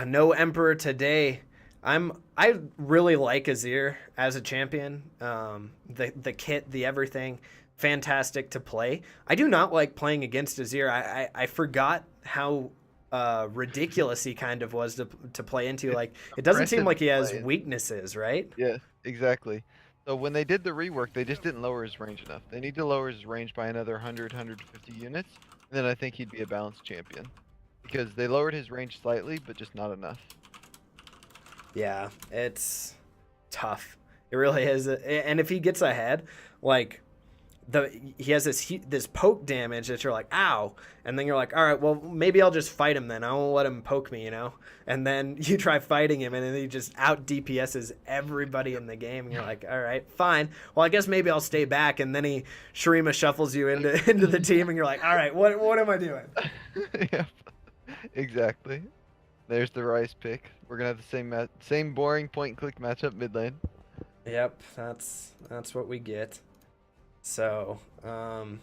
no Emperor today. I really like Azir as a champion. The kit, the everything, fantastic to play. I do not like playing against Azir. I forgot how ridiculous he kind of was to play into. Like, it doesn't seem like he has weaknesses, right? Yeah, exactly. So when they did the rework, they just didn't lower his range enough. They need to lower his range by another 100, 150 units, and then I think he'd be a balanced champion. Because they lowered his range slightly, but just not enough. Yeah, it's tough. It really is. And if he gets ahead, like he has this poke damage that you're like, ow, and then you're like, all right, well maybe I'll just fight him then. I won't let him poke me, And then you try fighting him, and then he just out DPSs everybody Yep. in the game, and you're like, all right, fine. Well, I guess maybe I'll stay back, and then he Shurima shuffles you into into the team, and you're like, all right, what am I doing? Yep. Exactly. There's the Rice pick. We're gonna have the same boring point and click matchup mid lane. Yep, that's what we get. So, I'm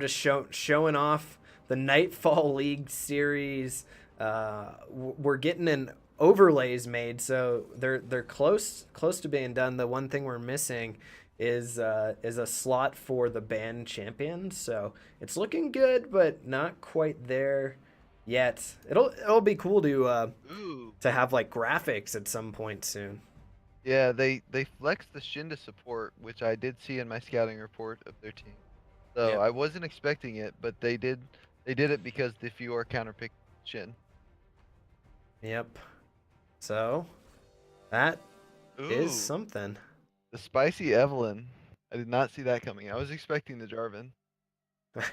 just showing off the Nightfall League series. We're getting an overlays made, so they're close to being done. The one thing we're missing is a slot for the band champion. So it's looking good, but not quite there yet. It'll be cool Ooh. to have like graphics at some point soon. Yeah, they flexed the Shin to support, which I did see in my scouting report of their team. So Yep. I wasn't expecting it, but they did it because the Fiora counterpicked Shin. Yep. So that is Ooh, something. the spicy Evelyn. I did not see that coming. I was expecting the Jarvan.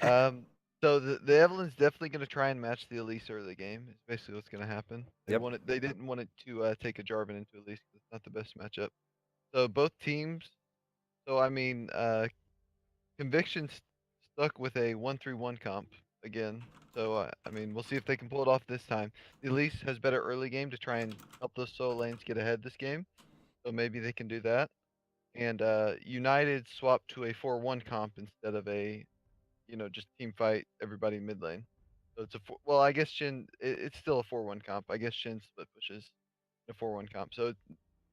Um, so the Evelyn's definitely going to try and match the Elise early game. Is basically what's going to happen. Yep. They didn't want it to take a Jarvan into Elise 'cause it's not the best matchup. So both teams. So I mean, Conviction stuck with a 1-3-1 comp again. So I mean, we'll see if they can pull it off this time. The Elise has better early game to try and help those solo lanes get ahead this game. So maybe they can do that. And United swapped to a 4-1 comp instead of a just team fight everybody mid lane. So it's well, I guess it's still a 4-1 comp. I guess Shin split pushes a 4-1 comp. So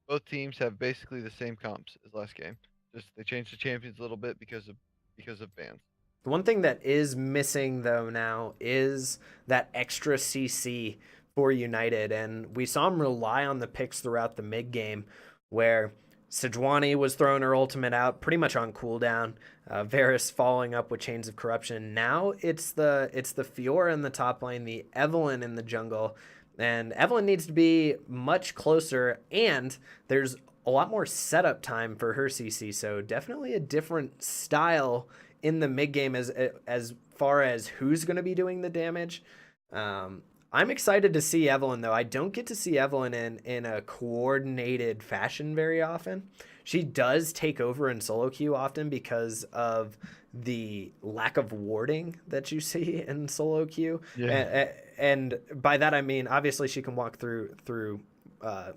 both teams have basically the same comps as last game. Just they changed the champions a little bit because of bans. The one thing that is missing though now is that extra CC for United, and we saw him rely on the picks throughout the mid game, where Sejuani was throwing her ultimate out pretty much on cooldown. Varus following up with Chains of Corruption. Now it's the Fiora in the top lane, the Evelynn in the jungle, and Evelynn needs to be much closer. And there's a lot more setup time for her CC, so definitely a different style in the mid game as far as who's going to be doing the damage. I'm excited to see Evelynn though. I don't get to see Evelynn in a coordinated fashion very often. She does take over in solo queue often because of the lack of warding that you see in solo queue, Yeah. and by that I mean obviously she can walk through normal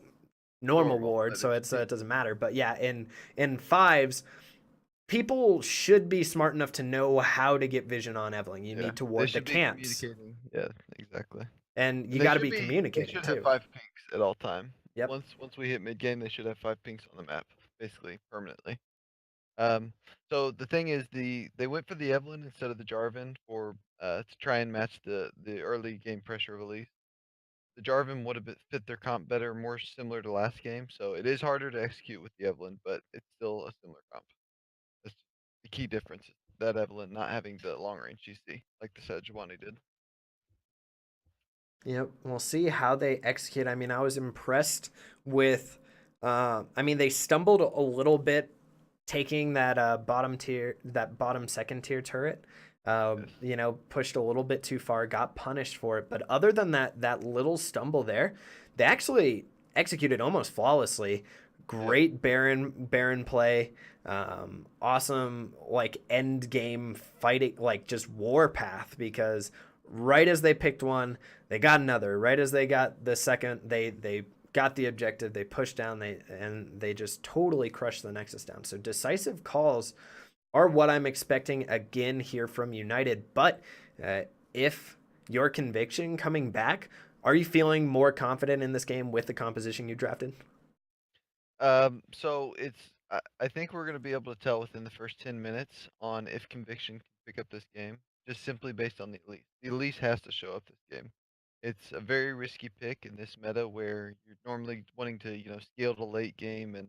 Normal, ward, but so if it doesn't matter. But yeah, in fives, people should be smart enough to know how to get vision on Evelyn. You yeah, need to they ward the should be camps, communicating. Yeah, exactly. and And you got to be they communicating should have too. 5 pinks at all time. Yep. Once we hit mid game, they should have 5 pinks on the map, basically permanently. Um, so the thing is, they went for the Evelynn instead of the Jarvan for to try and match the early game pressure of Elise. The Jarvan would have fit their comp better, more similar to last game. So it is harder to execute with the Evelynn, but it's still a similar comp. That's the key difference. Is that Evelynn not having the long range GC like the Sejuani did. Yep. We'll see how they execute. I mean, I was impressed with. I mean, they stumbled a little bit taking that bottom second tier turret. Yes. Pushed a little bit too far, got punished for it. But other than that little stumble there, they actually executed almost flawlessly. Yep. Great Baron play. Awesome like end game fighting, like just war path, because right as they picked one, they got another. Right as they got the second, they got the objective, they pushed down, they just totally crushed the Nexus down. So decisive calls are what I'm expecting again here from United. But if your conviction coming back, are you feeling more confident in this game with the composition you drafted? So I think we're gonna be able to tell within the first 10 minutes on if Conviction can pick up this game, just simply based on the Elise. The Elise has to show up this game. It's a very risky pick in this meta where you're normally wanting to, scale to late game and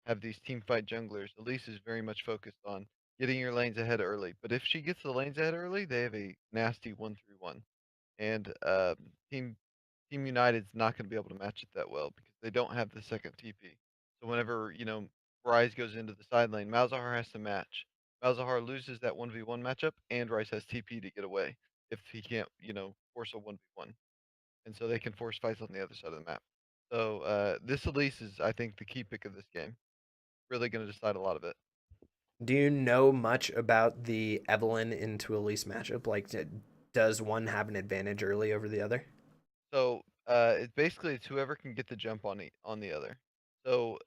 have these team fight junglers. Elise is very much focused on getting your lanes ahead early. But if she gets the lanes ahead early, they have a nasty 1-3-1. And Team Team United's not going to be able to match it that well because they don't have the second TP. So whenever Ryze goes into the side lane. Malzahar has to match. Malzahar loses that 1v1 matchup, and Ryze has TP to get away if he can't, force a 1v1. And so they can force fights on the other side of the map. So this Elise is, I think, the key pick of this game. Really going to decide a lot of it. Do you know much about the Evelynn into Elise matchup? Like, does one have an advantage early over the other? So it's whoever can get the jump on the other. So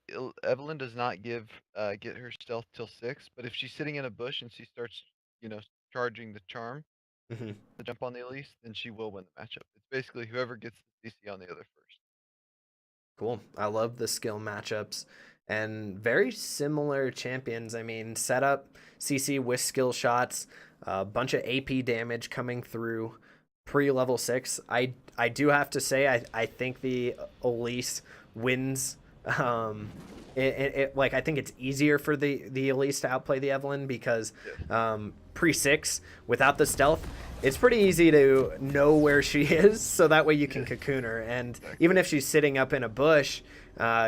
Evelyn does not get her stealth till 6, but if she's sitting in a bush and she starts, you know, charging the charm, Hmm. the jump on the Elise, then she will win the matchup. It's basically whoever gets the CC on the other first. Cool. I love the skill matchups and very similar champions. I mean, setup, CC with skill shots, a bunch of AP damage coming through pre level 6. I do have to say, I think the Elise wins. Like, I think it's easier for the Elise to outplay the Evelynn because pre 6 without the stealth, it's pretty easy to know where she is, so that way you can cocoon her. And even if she's sitting up in a bush,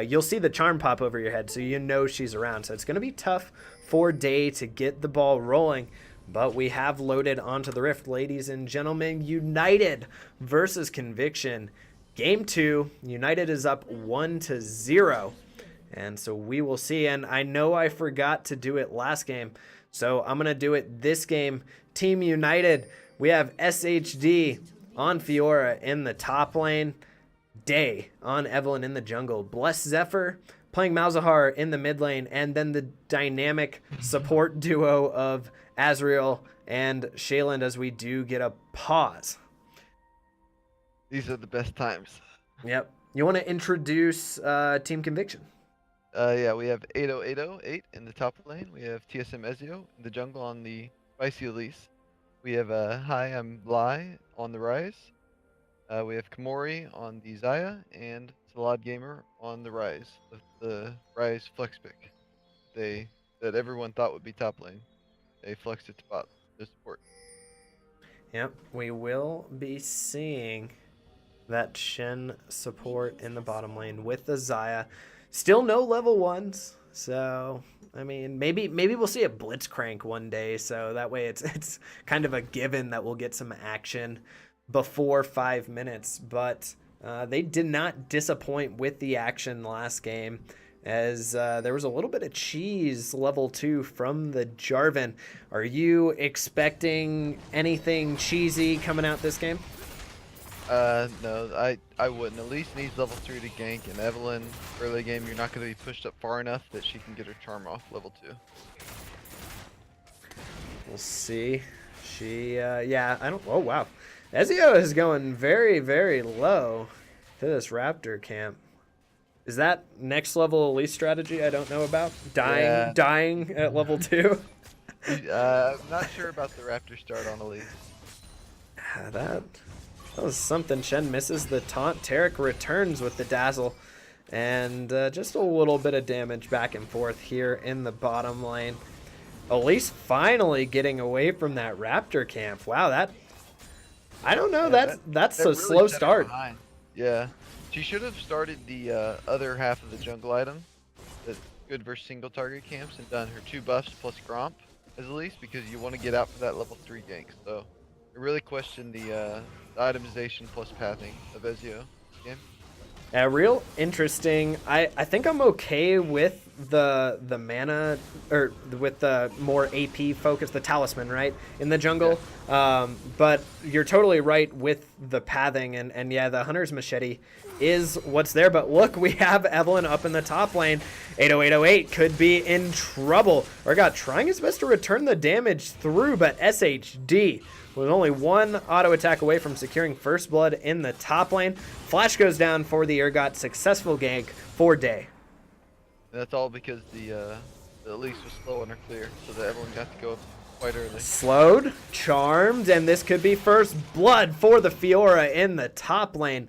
you'll see the charm pop over your head, so you know she's around. So it's going to be tough for Day to get the ball rolling, but we have loaded onto the Rift. Ladies and gentlemen, United versus Conviction. Game 2, United is up 1-0. And so we will see. And I know I forgot to do it last game, so I'm going to do it this game. Team United, we have SHD on Fiora in the top lane. Day on Evelynn in the jungle. Bless Zephyr playing Malzahar in the mid lane. And then the dynamic support duo of Azriel and Shayland as we do get a pause. These are the best times. Yep. You want to introduce Team Conviction? Yeah, we have 80808 in the top lane. We have TSM Ezio in the jungle on the Spicy Elise. We have Hi, I'm Lai on the Rise. We have Kamori on the Zaya and Salad Gamer on the Rise. The Rise flex pick. That everyone thought would be top lane. They flexed it to bot to support. Yep, we will be seeing that Shen support in the bottom lane with the Zaya. Still no level 1s, so I mean maybe we'll see a Blitzcrank one day, so that way it's kind of a given that we'll get some action before 5 minutes. But they did not disappoint with the action last game, as there was a little bit of cheese level 2 from the Jarvan. Are you expecting anything cheesy coming out this game? No, I wouldn't. Elise needs level 3 to gank, and Evelynn, early game, you're not going to be pushed up far enough that she can get her charm off level 2. We'll see. She, yeah, I don't, oh wow. Ezio is going very, very low to this Raptor camp. Is that next level Elise strategy I don't know about? Dying at level 2? I'm not sure about the Raptor start on Elise. That was something. Shen misses the taunt. Tarek returns with the dazzle. And just a little bit of damage back and forth here in the bottom lane. Elise finally getting away from that Raptor camp. Wow, that... I don't know, Yeah, that's that a really slow set her start. behind. Yeah. She should have started the other half of the jungle item, the good versus single target camps, and done her 2 buffs plus Gromp as Elise, because you want to get out for that level 3 gank. So I really question the itemization plus pathing of Ezio game. Real interesting. I think I'm okay with the mana, or with the more AP focus, the talisman, right, in the jungle. Yeah. But you're totally right with the pathing, and yeah, the Hunter's Machete is what's there. But look, we have Evelynn up in the top lane. 80808 could be in trouble. Urgot trying his best to return the damage through, but SHD was only 1 auto attack away from securing first blood in the top lane. Flash goes down for the Urgot. Successful gank for Day. And that's all because the Elise was slow on her clear, so that Evelynn got to go up quite early. Slowed, charmed, and this could be first blood for the Fiora in the top lane.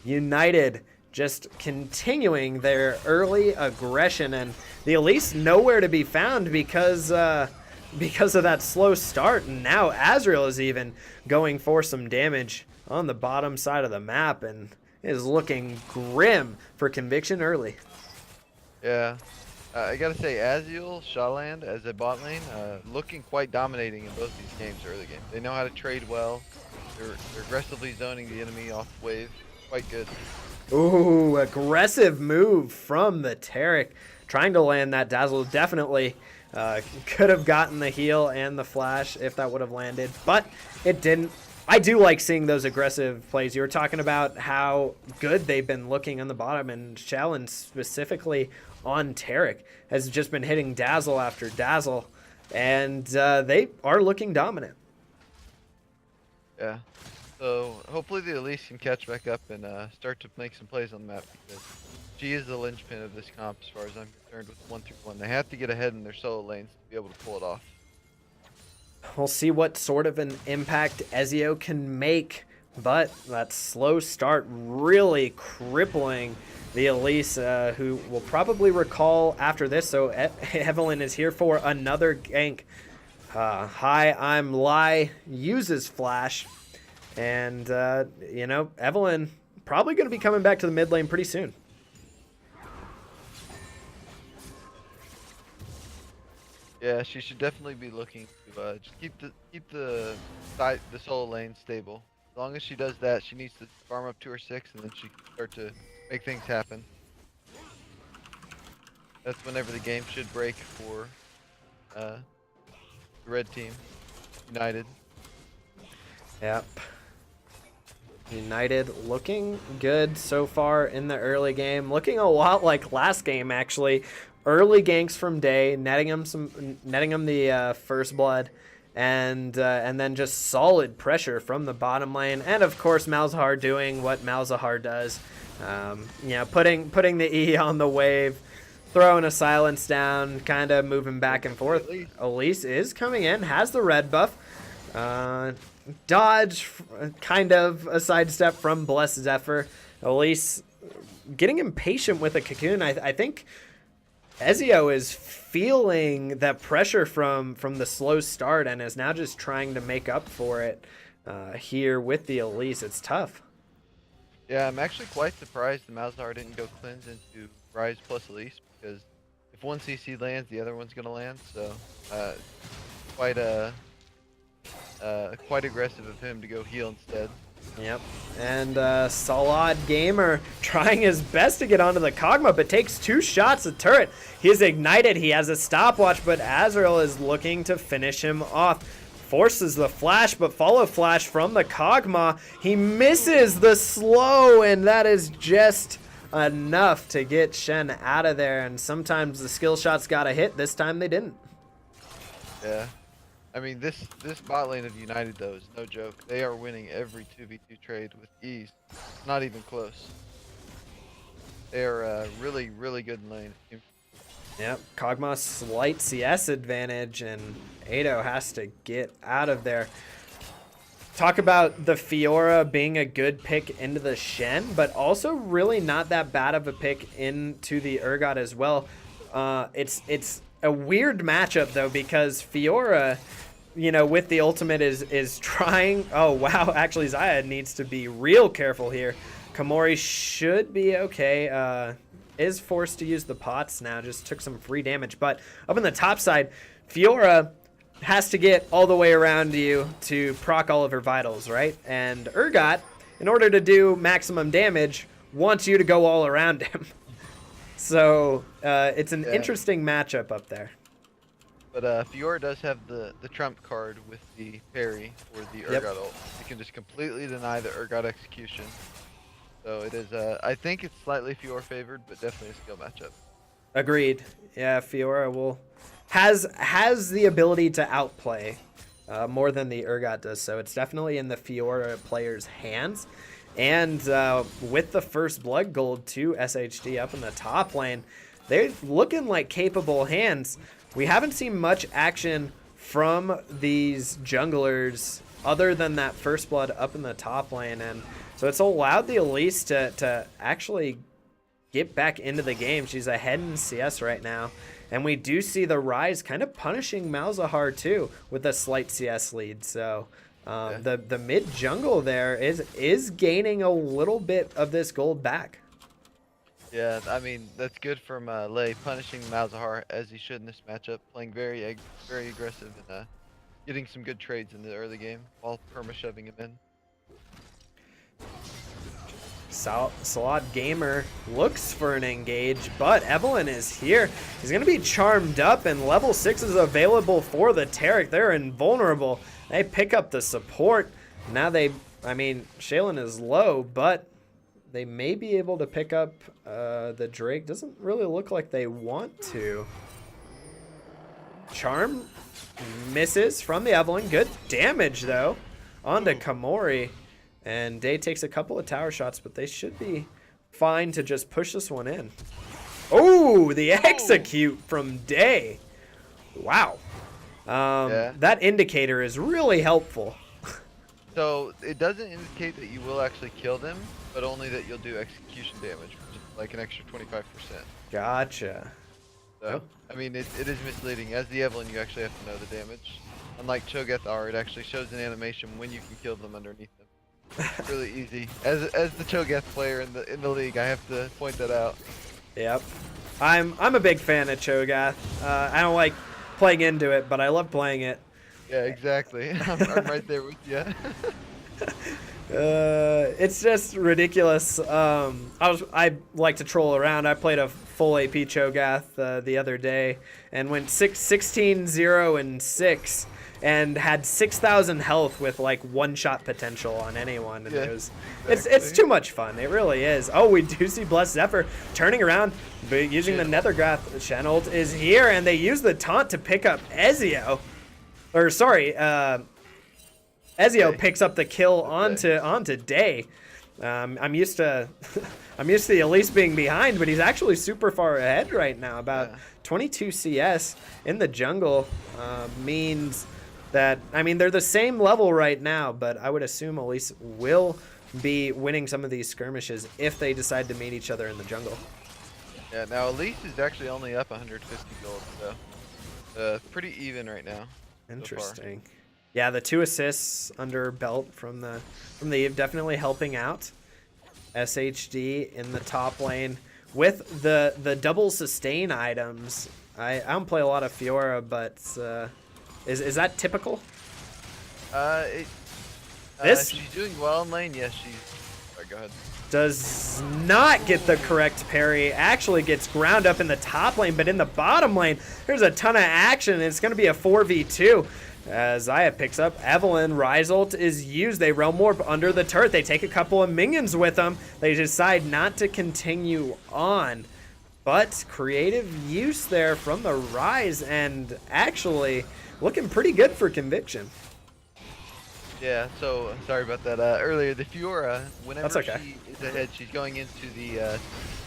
United just continuing their early aggression, and the Elise nowhere to be found because of that slow start. And now Azriel is even going for some damage on the bottom side of the map, and is looking grim for Conviction early. Yeah, I gotta say, Azul, Shaland as a bot lane, looking quite dominating in both these games, early game. They know how to trade well. They're aggressively zoning the enemy off wave. Quite good. Ooh, aggressive move from the Tarek. Trying to land that Dazzle. Definitely could have gotten the heal and the flash if that would have landed, but it didn't. I do like seeing those aggressive plays. You were talking about how good they've been looking on the bottom, and Shaolin specifically on Tarek has just been hitting Dazzle after Dazzle, and they are looking dominant. Yeah. So hopefully the Elise can catch back up and start to make some plays on the map, because she is the linchpin of this comp as far as I'm concerned with 1-1. They have to get ahead in their solo lanes to be able to pull it off. We'll see what sort of an impact Ezio can make, but that slow start really crippling the Elise, who will probably recall after this. So Evelyn is here for another gank. Hi, I'm Lai, uses flash, and you know, Evelyn probably going to be coming back to the mid lane pretty soon. Yeah, she should definitely be looking to just keep the solo lane stable. As long as she does that, she needs to farm up to her 6, and then she can start to make things happen. That's whenever the game should break for the red team, United. Yep. United looking good so far in the early game. Looking a lot like last game, actually. Early ganks from Day, netting him the first blood, and then just solid pressure from the bottom lane. And of course, Malzahar doing what Malzahar does. You know, putting the E on the wave, throwing a silence down, kind of moving back and forth. Elise is coming in, has the red buff. Dodge, kind of a sidestep from Blessed Zephyr. Elise getting impatient with a cocoon. I think Ezio is feeling that pressure from the slow start and is now just trying to make up for it here with the Elise. It's tough. Yeah, I'm actually quite surprised the Malzahar didn't go cleanse into Rise plus Elise, because if one CC lands, the other one's gonna land. So quite aggressive of him to go heal instead. Yep, and Salad Gamer trying his best to get onto the Kog'Maw, but takes 2 shots at turret. He's ignited, he has a stopwatch, but Azrael is looking to finish him off. Forces the flash, but follow flash from the Kog'Maw. He misses the slow, and that is just enough to get Shen out of there. And sometimes the skill shots gotta hit. This time they didn't. Yeah. I mean, this bot lane of United, though, is no joke. They are winning every 2v2 trade with ease. Not even close. They are really, really good in lane. Yep, Kog'Maw slight CS advantage, and Ado has to get out of there. Talk about the Fiora being a good pick into the Shen, but also really not that bad of a pick into the Urgot as well. It's a weird matchup, though, because Fiora, you know, with the ultimate is trying. Oh, wow. Actually, Zaya needs to be real careful here. Komori should be okay. Is forced to use the pots now. Just took some free damage. But up on the top side, Fiora has to get all the way around you to proc all of her vitals, right? And Urgot, in order to do maximum damage, wants you to go all around him. So it's an interesting matchup up there. But Fiora does have the trump card with the parry for the Urgot ult. You can just completely deny the Urgot execution. So it is, I think it's slightly Fiora favored, but definitely a skill matchup. Agreed. Yeah, Fiora has the ability to outplay more than the Urgot does. So it's definitely in the Fiora player's hands. And with the first blood gold to SHD up in the top lane, they're looking like capable hands. We haven't seen much action from these junglers other than that first blood up in the top lane. And so it's allowed the Elise to actually get back into the game. She's ahead in CS right now. And we do see the Rise kind of punishing Malzahar too with a slight CS lead. So the mid jungle there is gaining a little bit of this gold back. Yeah, I mean that's good from Lei punishing Malzahar as he should in this matchup, playing very aggressive and getting some good trades in the early game while perma shoving him in. Salad Gamer looks for an engage, but Evelyn is here. He's going to be charmed up, and level 6 is available for the Taric. They're invulnerable. They pick up the support. Now I mean, Shaylin is low, but they may be able to pick up the Drake. Doesn't really look like they want to. Charm misses from the Evelyn. Good damage, though, onto Kamori. And Day takes a couple of tower shots, but they should be fine to just push this one in. Oh, the execute from Day. Wow. Yeah. That indicator is really helpful. So it doesn't indicate that you will actually kill them, but only that you'll do execution damage, which is like an extra 25%. Gotcha. So, I mean, it is misleading. As the Evelyn, you actually have to know the damage. Unlike Cho'Gath R, it actually shows an animation when you can kill them underneath them. It's really easy. As the Cho'Gath player in the league, I have to point that out. Yep. I'm a big fan of Cho'Gath. I don't like playing into it, but I love playing it. Yeah, exactly. I'm right there with you. It's just ridiculous. I like to troll around. I played a full AP Cho'Gath the other day and went 16-0-6 and had 6,000 health with like one-shot potential on anyone. And Yeah, it's too much fun. It really is. Oh, we do see Blessed Zephyr turning around, but using the Nethergrath. Shenult is here, and they use the taunt to pick up Ezio. Or sorry, Ezio picks up the kill onto Day. I'm used to Elise being behind, but he's actually super far ahead right now. About 22 CS in the jungle means that, I mean, they're the same level right now, but I would assume Elise will be winning some of these skirmishes if they decide to meet each other in the jungle. Yeah, now Elise is actually only up 150 gold, so pretty even right now. Interesting. Yeah, the 2 assists under belt from the Eve definitely helping out. SHD in the top lane with the double sustain items. I don't play a lot of Fiora, but is that typical? She's doing well in lane. Yes, she's. Alright, go ahead. Does not get the correct parry. Actually gets ground up in the top lane, but in the bottom lane, there's a ton of action, and it's going to be a 4v2. As Zaya picks up, Evelyn, Rise ult is used. They realm warp under the turret. They take a couple of minions with them. They decide not to continue on. But creative use there from the Rise, and actually looking pretty good for Conviction. Yeah, so sorry about that. Earlier, the Fiora, whenever she is ahead, she's going into the.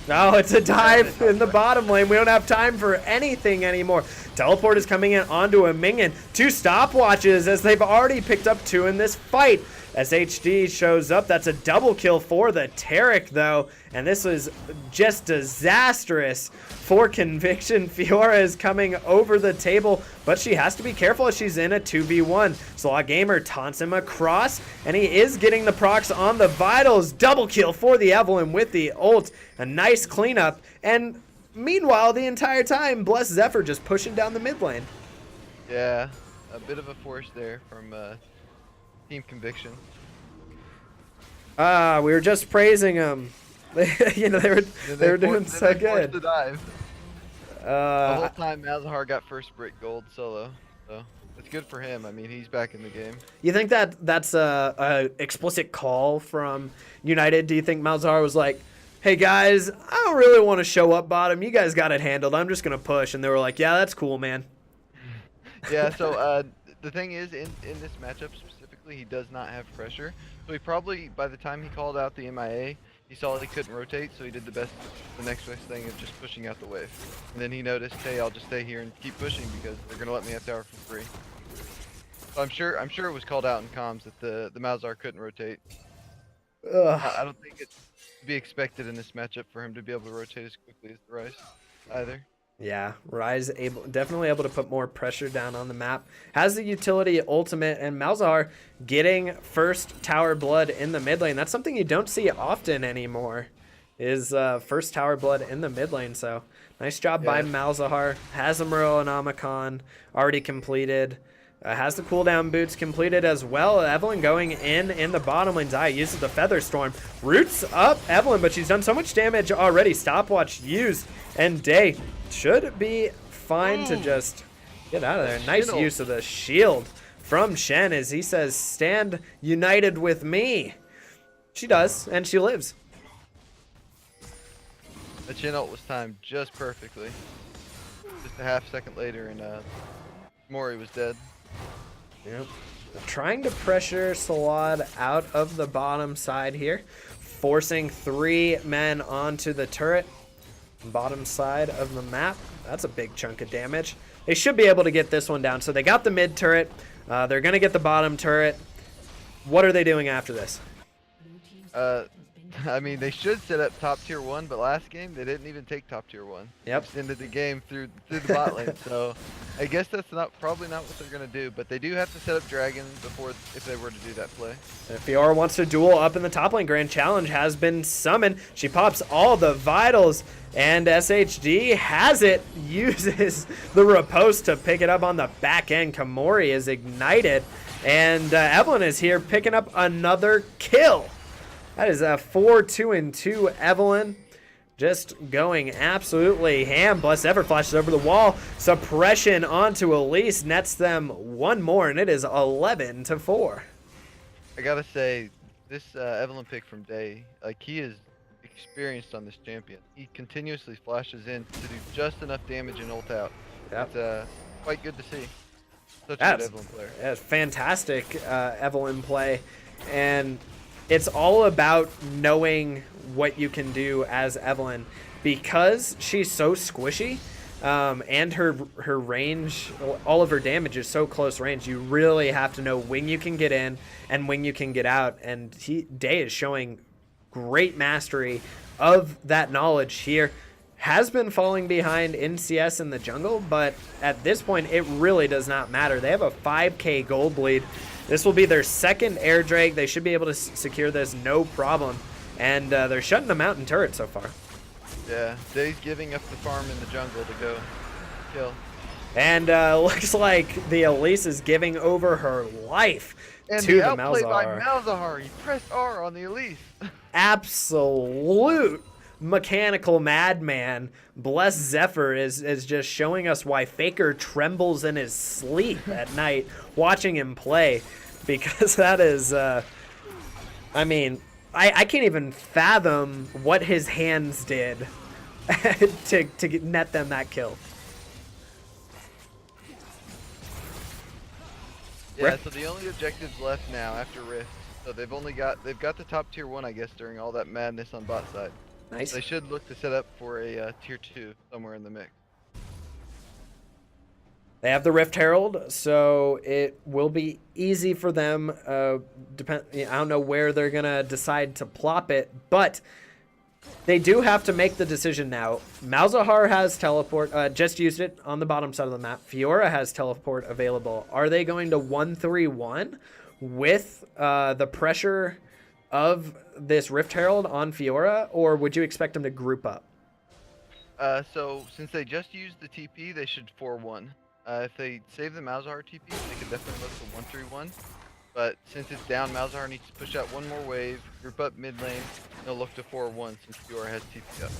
No, it's a dive in the bottom lane. We don't have time for anything anymore. Teleport is coming in onto a minion. 2 stopwatches as they've already picked up 2 in this fight. SHD shows up. That's a double kill for the Taric, though. And this is just disastrous for Conviction. Fiora is coming over the table, but she has to be careful as she's in a 2v1. Slaw Gamer taunts him across, and he is getting the procs on the Vitals. Double kill for the Evelyn with the ult. A nice cleanup. And meanwhile, the entire time, Blessed Zephyr just pushing down the mid lane. Yeah, a bit of a force there from Team Conviction. We were just praising them. You know, they were doing so good. The dive. The whole time Malzahar got first brick gold solo, so it's good for him. I mean, he's back in the game. You think that's a explicit call from United? Do you think Malzahar was like, "Hey guys, I don't really want to show up bottom. You guys got it handled. I'm just gonna push," and they were like, "Yeah, that's cool, man." Yeah. So the thing is, in this matchup specifically, he does not have pressure. So he probably, by the time he called out the MIA, he saw that he couldn't rotate, so he did the next best thing of just pushing out the wave. And then he noticed, hey, I'll just stay here and keep pushing because they're gonna let me have tower for free. So I'm sure it was called out in comms that the Malzahar couldn't rotate. I don't think it's to be expected in this matchup for him to be able to rotate as quickly as the Rice either. Yeah, Rise definitely able to put more pressure down on the map. Has the utility ultimate, and Malzahar getting first tower blood in the mid lane. That's something you don't see often anymore his first tower blood in the mid lane. So nice job by Yeah. Malzahar. Has a Muronomicon already completed. Has the cooldown boots completed as well. Evelyn going in the bottom lane. Zaya uses the Feather Storm. Roots up Evelyn, but she's done so much damage already. Stopwatch used, and Day should be fine to just get out of there. Nice Shield. use of the shield from Shen as he says, stand united with me. She does, and she lives. The chin ult was timed just perfectly. Just a half second later, and Mori was dead. Yep. Trying to pressure Salad out of the bottom side here, forcing 3 men onto the turret. Bottom side of the map. That's a big chunk of damage. They should be able to get this one down. So they got the mid turret. They're going to get the bottom turret. What are they doing after this? I mean, they should set up top tier 1, but last game they didn't even take top tier 1. Yep. Extended the game through the bot lane. So I guess that's probably not what they're gonna do, but they do have to set up dragon before if they were to do that play. If Fiora wants to duel up in the top lane, Grand Challenge has been summoned. She pops all the vitals, and SHD has it, uses the riposte to pick it up on the back end. Kamori is ignited, and Evelyn is here picking up another kill. That is a 4-2-2 Evelyn. Just going absolutely ham. Bless Ever flashes over the wall. Suppression onto Elise nets them one more, and it is 11-4. I gotta say, this Evelyn pick from Day, like he is experienced on this champion. He continuously flashes in to do just enough damage and ult out. Yep. It's quite good to see. Such a That's, good Evelyn player. that's fantastic Evelyn play. And it's all about knowing what you can do as Evelyn, because she's so squishy, and her range, all of her damage is so close range. You really have to know when you can get in and when you can get out. And Day is showing great mastery of that knowledge here. Has been falling behind in CS in the jungle, but at this point it really does not matter. They have a 5k gold bleed. This will be their second air drake. They should be able to secure this no problem. And they're shutting them out in turret so far. Yeah, Day's giving up the farm in the jungle to go kill. And looks like the Elise is giving over her life And to the the outplay by Malzahar. Malzahar. He pressed R on the Elise. Absolute mechanical madman. Bless Zephyr is just showing us why Faker trembles in his sleep at night watching him play, because that is I mean, I can't even fathom what his hands did to net them that kill. Yeah, so the only objectives left now after Rift, so they've got the top tier 1, I guess, during all that madness on bot side. Nice. They should look to set up for a tier 2 somewhere in the mix. They have the Rift Herald, so it will be easy for them. I don't know where they're going to decide to plop it, but they do have to make the decision now. Malzahar has teleport, just used it on the bottom side of the map. Fiora has teleport available. Are they going to 1-3-1 with the pressure of this Rift Herald on Fiora, or would you expect them to group up? So since they just used the TP, they should 4-1. If they save the Malzahar TP, they could definitely look to 1-3-1. But since it's down, Malzahar needs to push out one more wave, group up mid lane, they'll look to 4-1 since Fiora has TP up.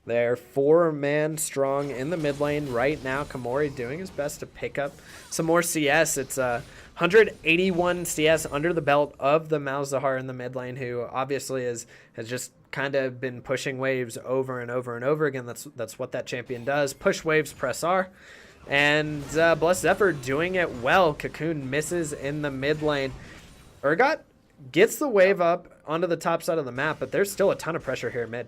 They're 4-man strong in the mid lane right now. Kamori doing his best to pick up some more CS. It's 181 CS under the belt of the Malzahar in the mid lane, who obviously has just kind of been pushing waves over and over and over again. That's what that champion does. Push waves, press R. And Bless Zephyr doing it well. Cocoon misses in the mid lane. Urgot gets the wave up onto the top side of the map, but there's still a ton of pressure here mid.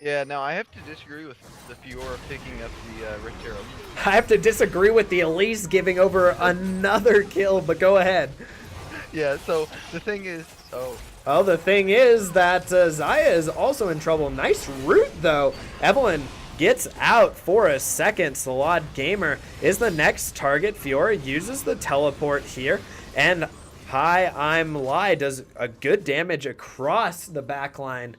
Yeah, now I have to disagree with the Fiora picking up the Rift Herald. I have to disagree with the Elise giving over another kill, but go ahead. Yeah, so the thing is, Oh, the thing is that Zaya is also in trouble. Nice root, though. Evelyn gets out for a second. Salad Gamer is the next target. Fiora uses the teleport here. And Hi, I'm Lai does a good damage across the back line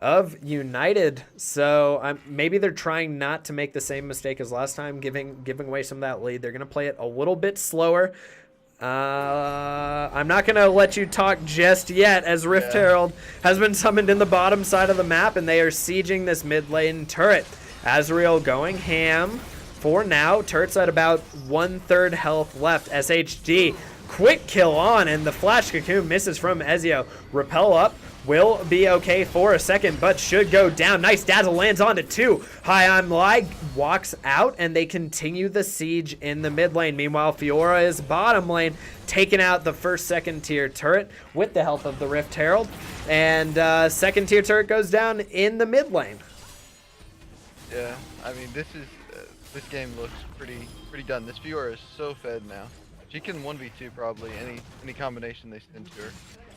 of United. So maybe they're trying not to make the same mistake as last time, giving away some of that lead. They're going to play it a little bit slower. I'm not going to let you talk just yet, as Rift Herald has been summoned in the bottom side of the map, and they are sieging this mid lane turret. Azrael going ham for now. Turret's at about 1/3 health left. SHD, quick kill on, and the flash cocoon misses from Ezio. Repel up. Will be okay for a second, but should go down. Nice dazzle, lands onto 2. Hi, I'm Lai walks out, and they continue the siege in the mid lane. Meanwhile, Fiora is bottom lane, taking out the first second tier turret with the help of the Rift Herald. And second tier turret goes down in the mid lane. Yeah, I mean, this game looks pretty done. This Fiora is so fed now. She can 1v2 probably any combination they send to her.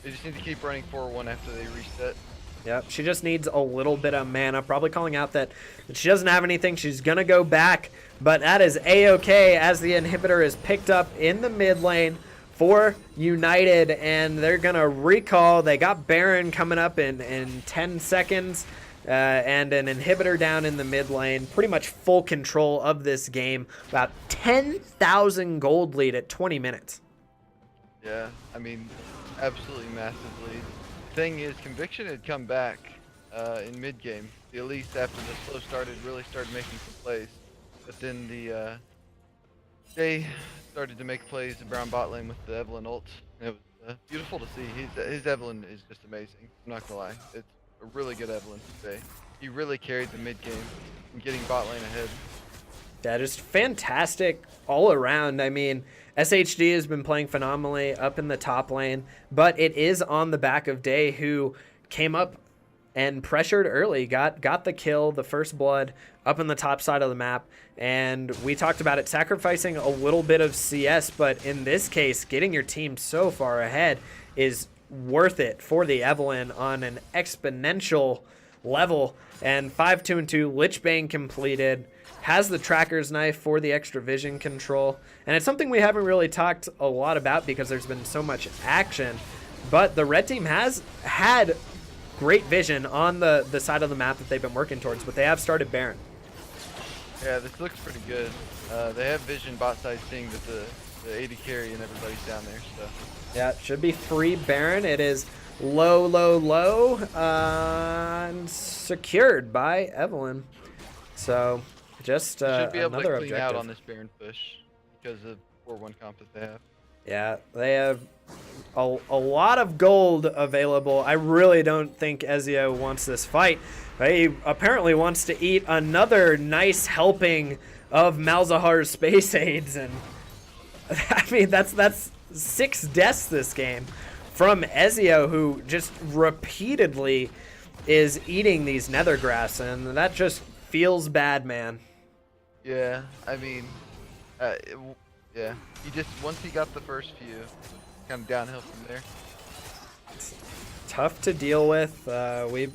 They just need to keep running 4-1 after they reset. Yep, she just needs a little bit of mana. Probably calling out that she doesn't have anything. She's going to go back, but that is A-okay as the inhibitor is picked up in the mid lane for United, and they're going to recall. They got Baron coming up in 10 seconds, and an inhibitor down in the mid lane. Pretty much full control of this game. About 10,000 gold lead at 20 minutes. Yeah, I mean, absolutely massively. Thing is, Conviction had come back in mid game. The Elise, after the slow started, really started making some plays. But then they started to make plays around bot lane with the Evelyn ult. And it was beautiful to see. His Evelyn is just amazing. I'm not gonna lie. It's a really good Evelyn today. He really carried the mid game and getting bot lane ahead. Yeah, just fantastic all around. I mean, SHD has been playing phenomenally up in the top lane, but it is on the back of Day, who came up and pressured early, got the kill, the first blood up in the top side of the map. And we talked about it, sacrificing a little bit of CS, but in this case, getting your team so far ahead is worth it for the Evelyn on an exponential level. And 5-2-2, Lichbane completed. Has the tracker's knife for the extra vision control. And it's something we haven't really talked a lot about because there's been so much action. But the red team has had great vision on the side of the map that they've been working towards, but they have started Baron. Yeah, this looks pretty good. They have vision bot side seeing that the AD carry and everybody's down there, so. Yeah, it should be free Baron. It is low, and secured by Evelyn. So just should be able to another clean objective. out on this Baron push because of 4-1 comp that they have. Yeah, they have a lot of gold available. I really don't think Ezio wants this fight. He apparently wants to eat another nice helping of Malzahar's space aids, and I mean that's 6 deaths this game from Ezio, who just repeatedly is eating these nether grass, and that just feels bad, man. Yeah, I mean, yeah. He just, once he got the first few, kind of downhill from there. It's tough to deal with.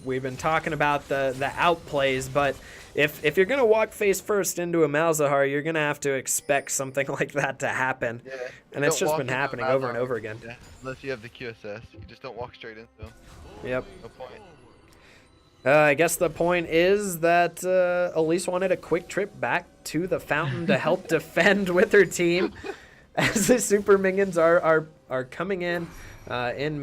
We've been talking about the outplays, but if you're gonna walk face first into a Malzahar, you're gonna have to expect something like that to happen. Yeah, and it's just been happening over and over again. Yeah, unless you have the QSS, you just don't walk straight into them. Yep. No point. I guess the point is that Elise wanted a quick trip back to the fountain to help defend with her team as the super minions are coming in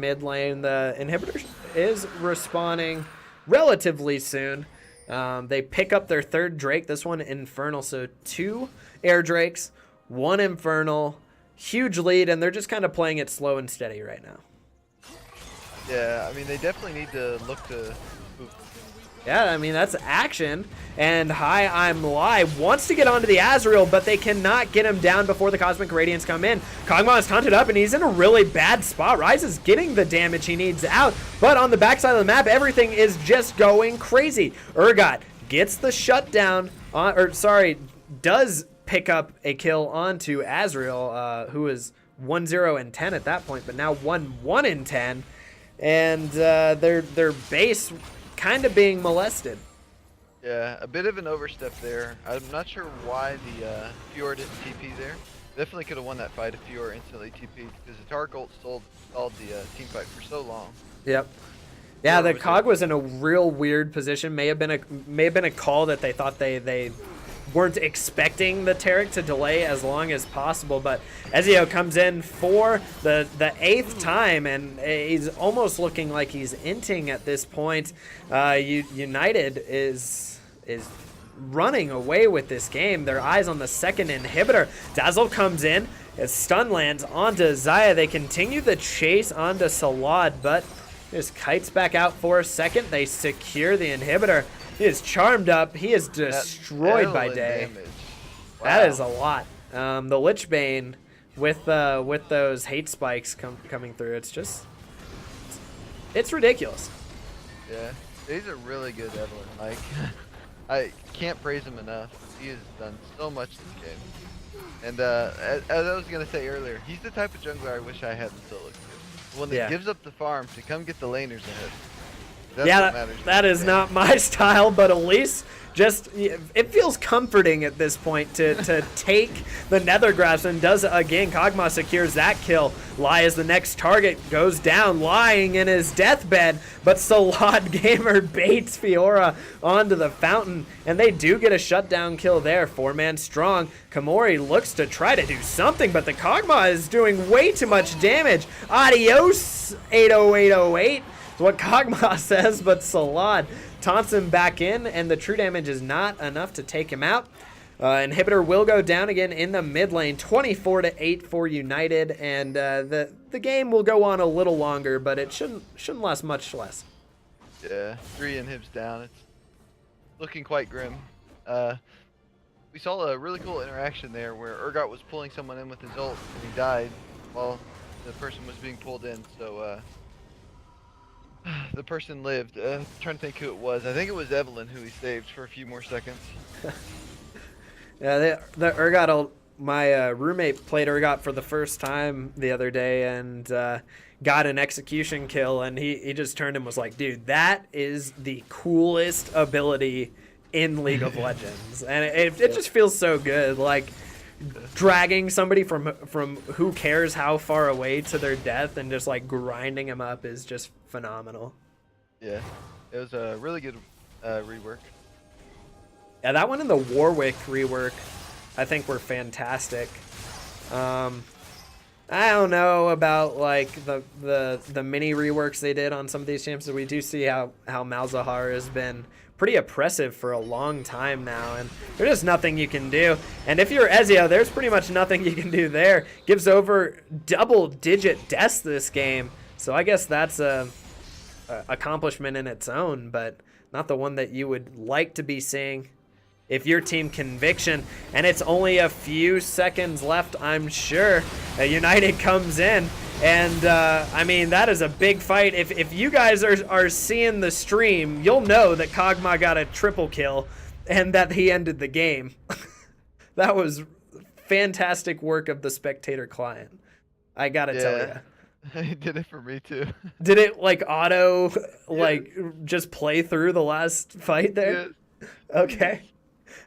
mid lane. The inhibitor is respawning relatively soon. They pick up their 3rd Drake, this one Infernal, so 2 Air Drakes, 1 Infernal, huge lead, and they're just kind of playing it slow and steady right now. Yeah, I mean, they definitely need to look to... Yeah, I mean, that's action. And Hi, I'm Lai wants to get onto the Azrael, but they cannot get him down before the Cosmic Radiance come in. Kog'Maw is taunted up, and he's in a really bad spot. Ryze is getting the damage he needs out, but on the backside of the map, everything is just going crazy. Urgot gets the shutdown, does pick up a kill onto Azrael, who is 1-0-10 at that point, but now 1-1-10. And their base kind of being molested. Yeah, a bit of an overstep there. I'm not sure why the Fiora didn't TP there. Definitely could have won that fight if Fiora instantly TP'd because the Tark ult stalled the team fight for so long. Yep. Yeah, Fiora the was Cog able was to. in a real weird position. May have been a call that they thought they weren't expecting the Taric to delay as long as possible, but Ezio comes in for the 8th time, and he's almost looking like he's inting at this point. United is running away with this game. Their eyes on the second inhibitor. Dazzle comes in. As stun lands onto Zaya, they continue the chase onto Salad, but just kites back out for a second. They secure the inhibitor. He is charmed up. He is destroyed by day. Damage. Wow. That is a lot. The Lich Bane with those hate spikes coming through. It's ridiculous. Yeah, he's a really good Evelyn. Like, I can't praise him enough. He has done so much this game. And as I was gonna say earlier, he's the type of jungler I wish I had in solo queue. One that Yeah. gives up the farm to come get the laners ahead. That's Yeah, what matters. that is not my style, but at least it feels comforting at this point to take the Nether Grasp, and does again. Kog'Maw secures that kill. Lai is the next target, goes down, lying in his deathbed, but Salad Gamer baits Fiora onto the fountain, and they do get a shutdown kill there. 4-man strong. Kamori looks to try to do something, but the Kog'Maw is doing way too much damage. Adios, 80808. What Kog'Maw says, but Salad taunts him back in, and the true damage is not enough to take him out. Inhibitor will go down again in the mid lane, 24-8 for United, and the game will go on a little longer, but it shouldn't last much less. Yeah, 3 inhibs down. It's looking quite grim. We saw a really cool interaction there where Urgot was pulling someone in with his ult, and he died while the person was being pulled in. So the person lived. Trying to think who it was. I think it was Evelyn who he saved for a few more seconds. Yeah, the Urgot ult, my roommate played Urgot for the first time the other day, and got an execution kill, and he just turned and was like, dude, that is the coolest ability in League of Legends. And it just feels so good, like dragging somebody from who cares how far away to their death and just like grinding them up is just phenomenal. Yeah, it was a really good rework. Yeah, that one and the Warwick rework I think were fantastic. I don't know about like the mini reworks they did on some of these champs. We do see how Malzahar has been pretty oppressive for a long time now, and there's just nothing you can do. And if you're Ezio, there's pretty much nothing you can do there. Gives over double-digit deaths this game, so I guess that's a accomplishment in its own, but not the one that you would like to be seeing if you're Team Conviction. And it's only a few seconds left, I'm sure. United comes in, and I mean, that is a big fight. If you guys are seeing the stream, you'll know that Kog'Maw got a triple kill and that he ended the game. That was fantastic work of the spectator client, I gotta tell you. He did it for me too. Did it like auto like just play through the last fight there? Yes. Okay.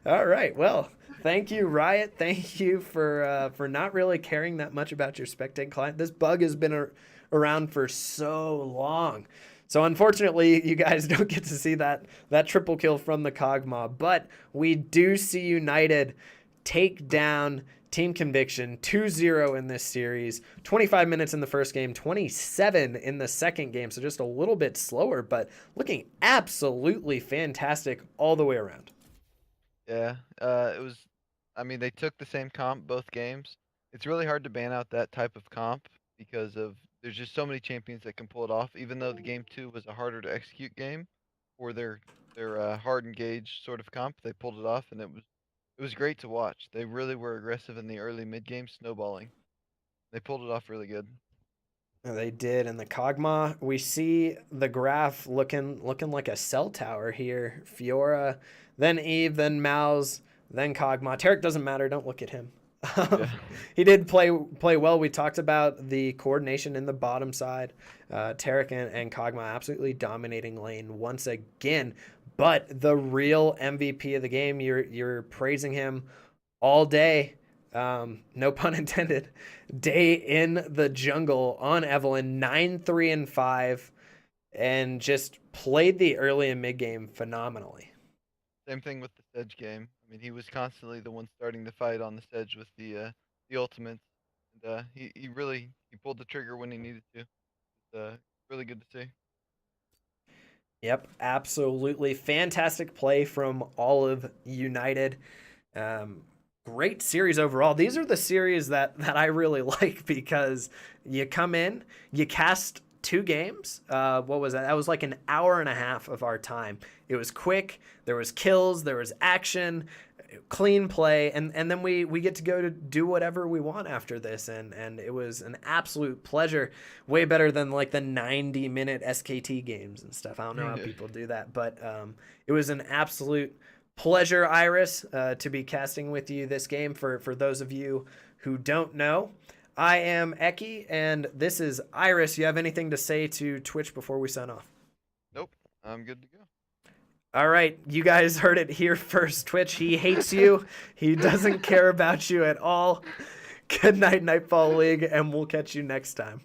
All right. Well, thank you, Riot. Thank you for not really caring that much about your spectating client. This bug has been around for so long. So unfortunately, you guys don't get to see that triple kill from the Kog'Maw, but we do see United take down Team Conviction 2-0 in this series. 25 minutes in the first game, 27 in the second game, so just a little bit slower, but looking absolutely fantastic all the way around. Yeah, it was. I mean, they took the same comp both games. It's really hard to ban out that type of comp because there's just so many champions that can pull it off. Even though the game 2 was a harder to execute game, for their hard engage sort of comp, they pulled it off, and it was great to watch. They really were aggressive in the early mid game, snowballing. They pulled it off really good. They did, and the Kog'Maw, we see the graph looking like a cell tower here. Fiora, then Eve, then Malz, then Kog'Maw. Taric doesn't matter. Don't look at him. Yeah. He did play well. We talked about the coordination in the bottom side. Taric and Kog'Maw absolutely dominating lane once again. But the real MVP of the game, you're praising him all day. no pun intended, day in the jungle on Evelyn, 9-3-5, and just played the early and mid game phenomenally. Same thing with the Sedge game. I mean, he was constantly the one starting the fight on the Sedge with the ultimates, and he really he pulled the trigger when he needed to. It's really good to see. Yep, absolutely fantastic play from all of United. Great series overall. These are the series that I really like because you come in, you cast 2 games. What was that? That was like an hour and a half of our time. It was quick. There was kills. There was action, clean play, and then we get to go to do whatever we want after this, and it was an absolute pleasure. Way better than like the 90-minute SKT games and stuff. I don't know how people do that, but it was an absolute pleasure, Iris, to be casting with you this game. For those of you who don't know, I am Eki, and this is Iris. You have anything to say to Twitch before we sign off? Nope, I'm good to go. All right, you guys heard it here first. Twitch, he hates you. He doesn't care about you at all. Good night, Nightfall League, and we'll catch you next time.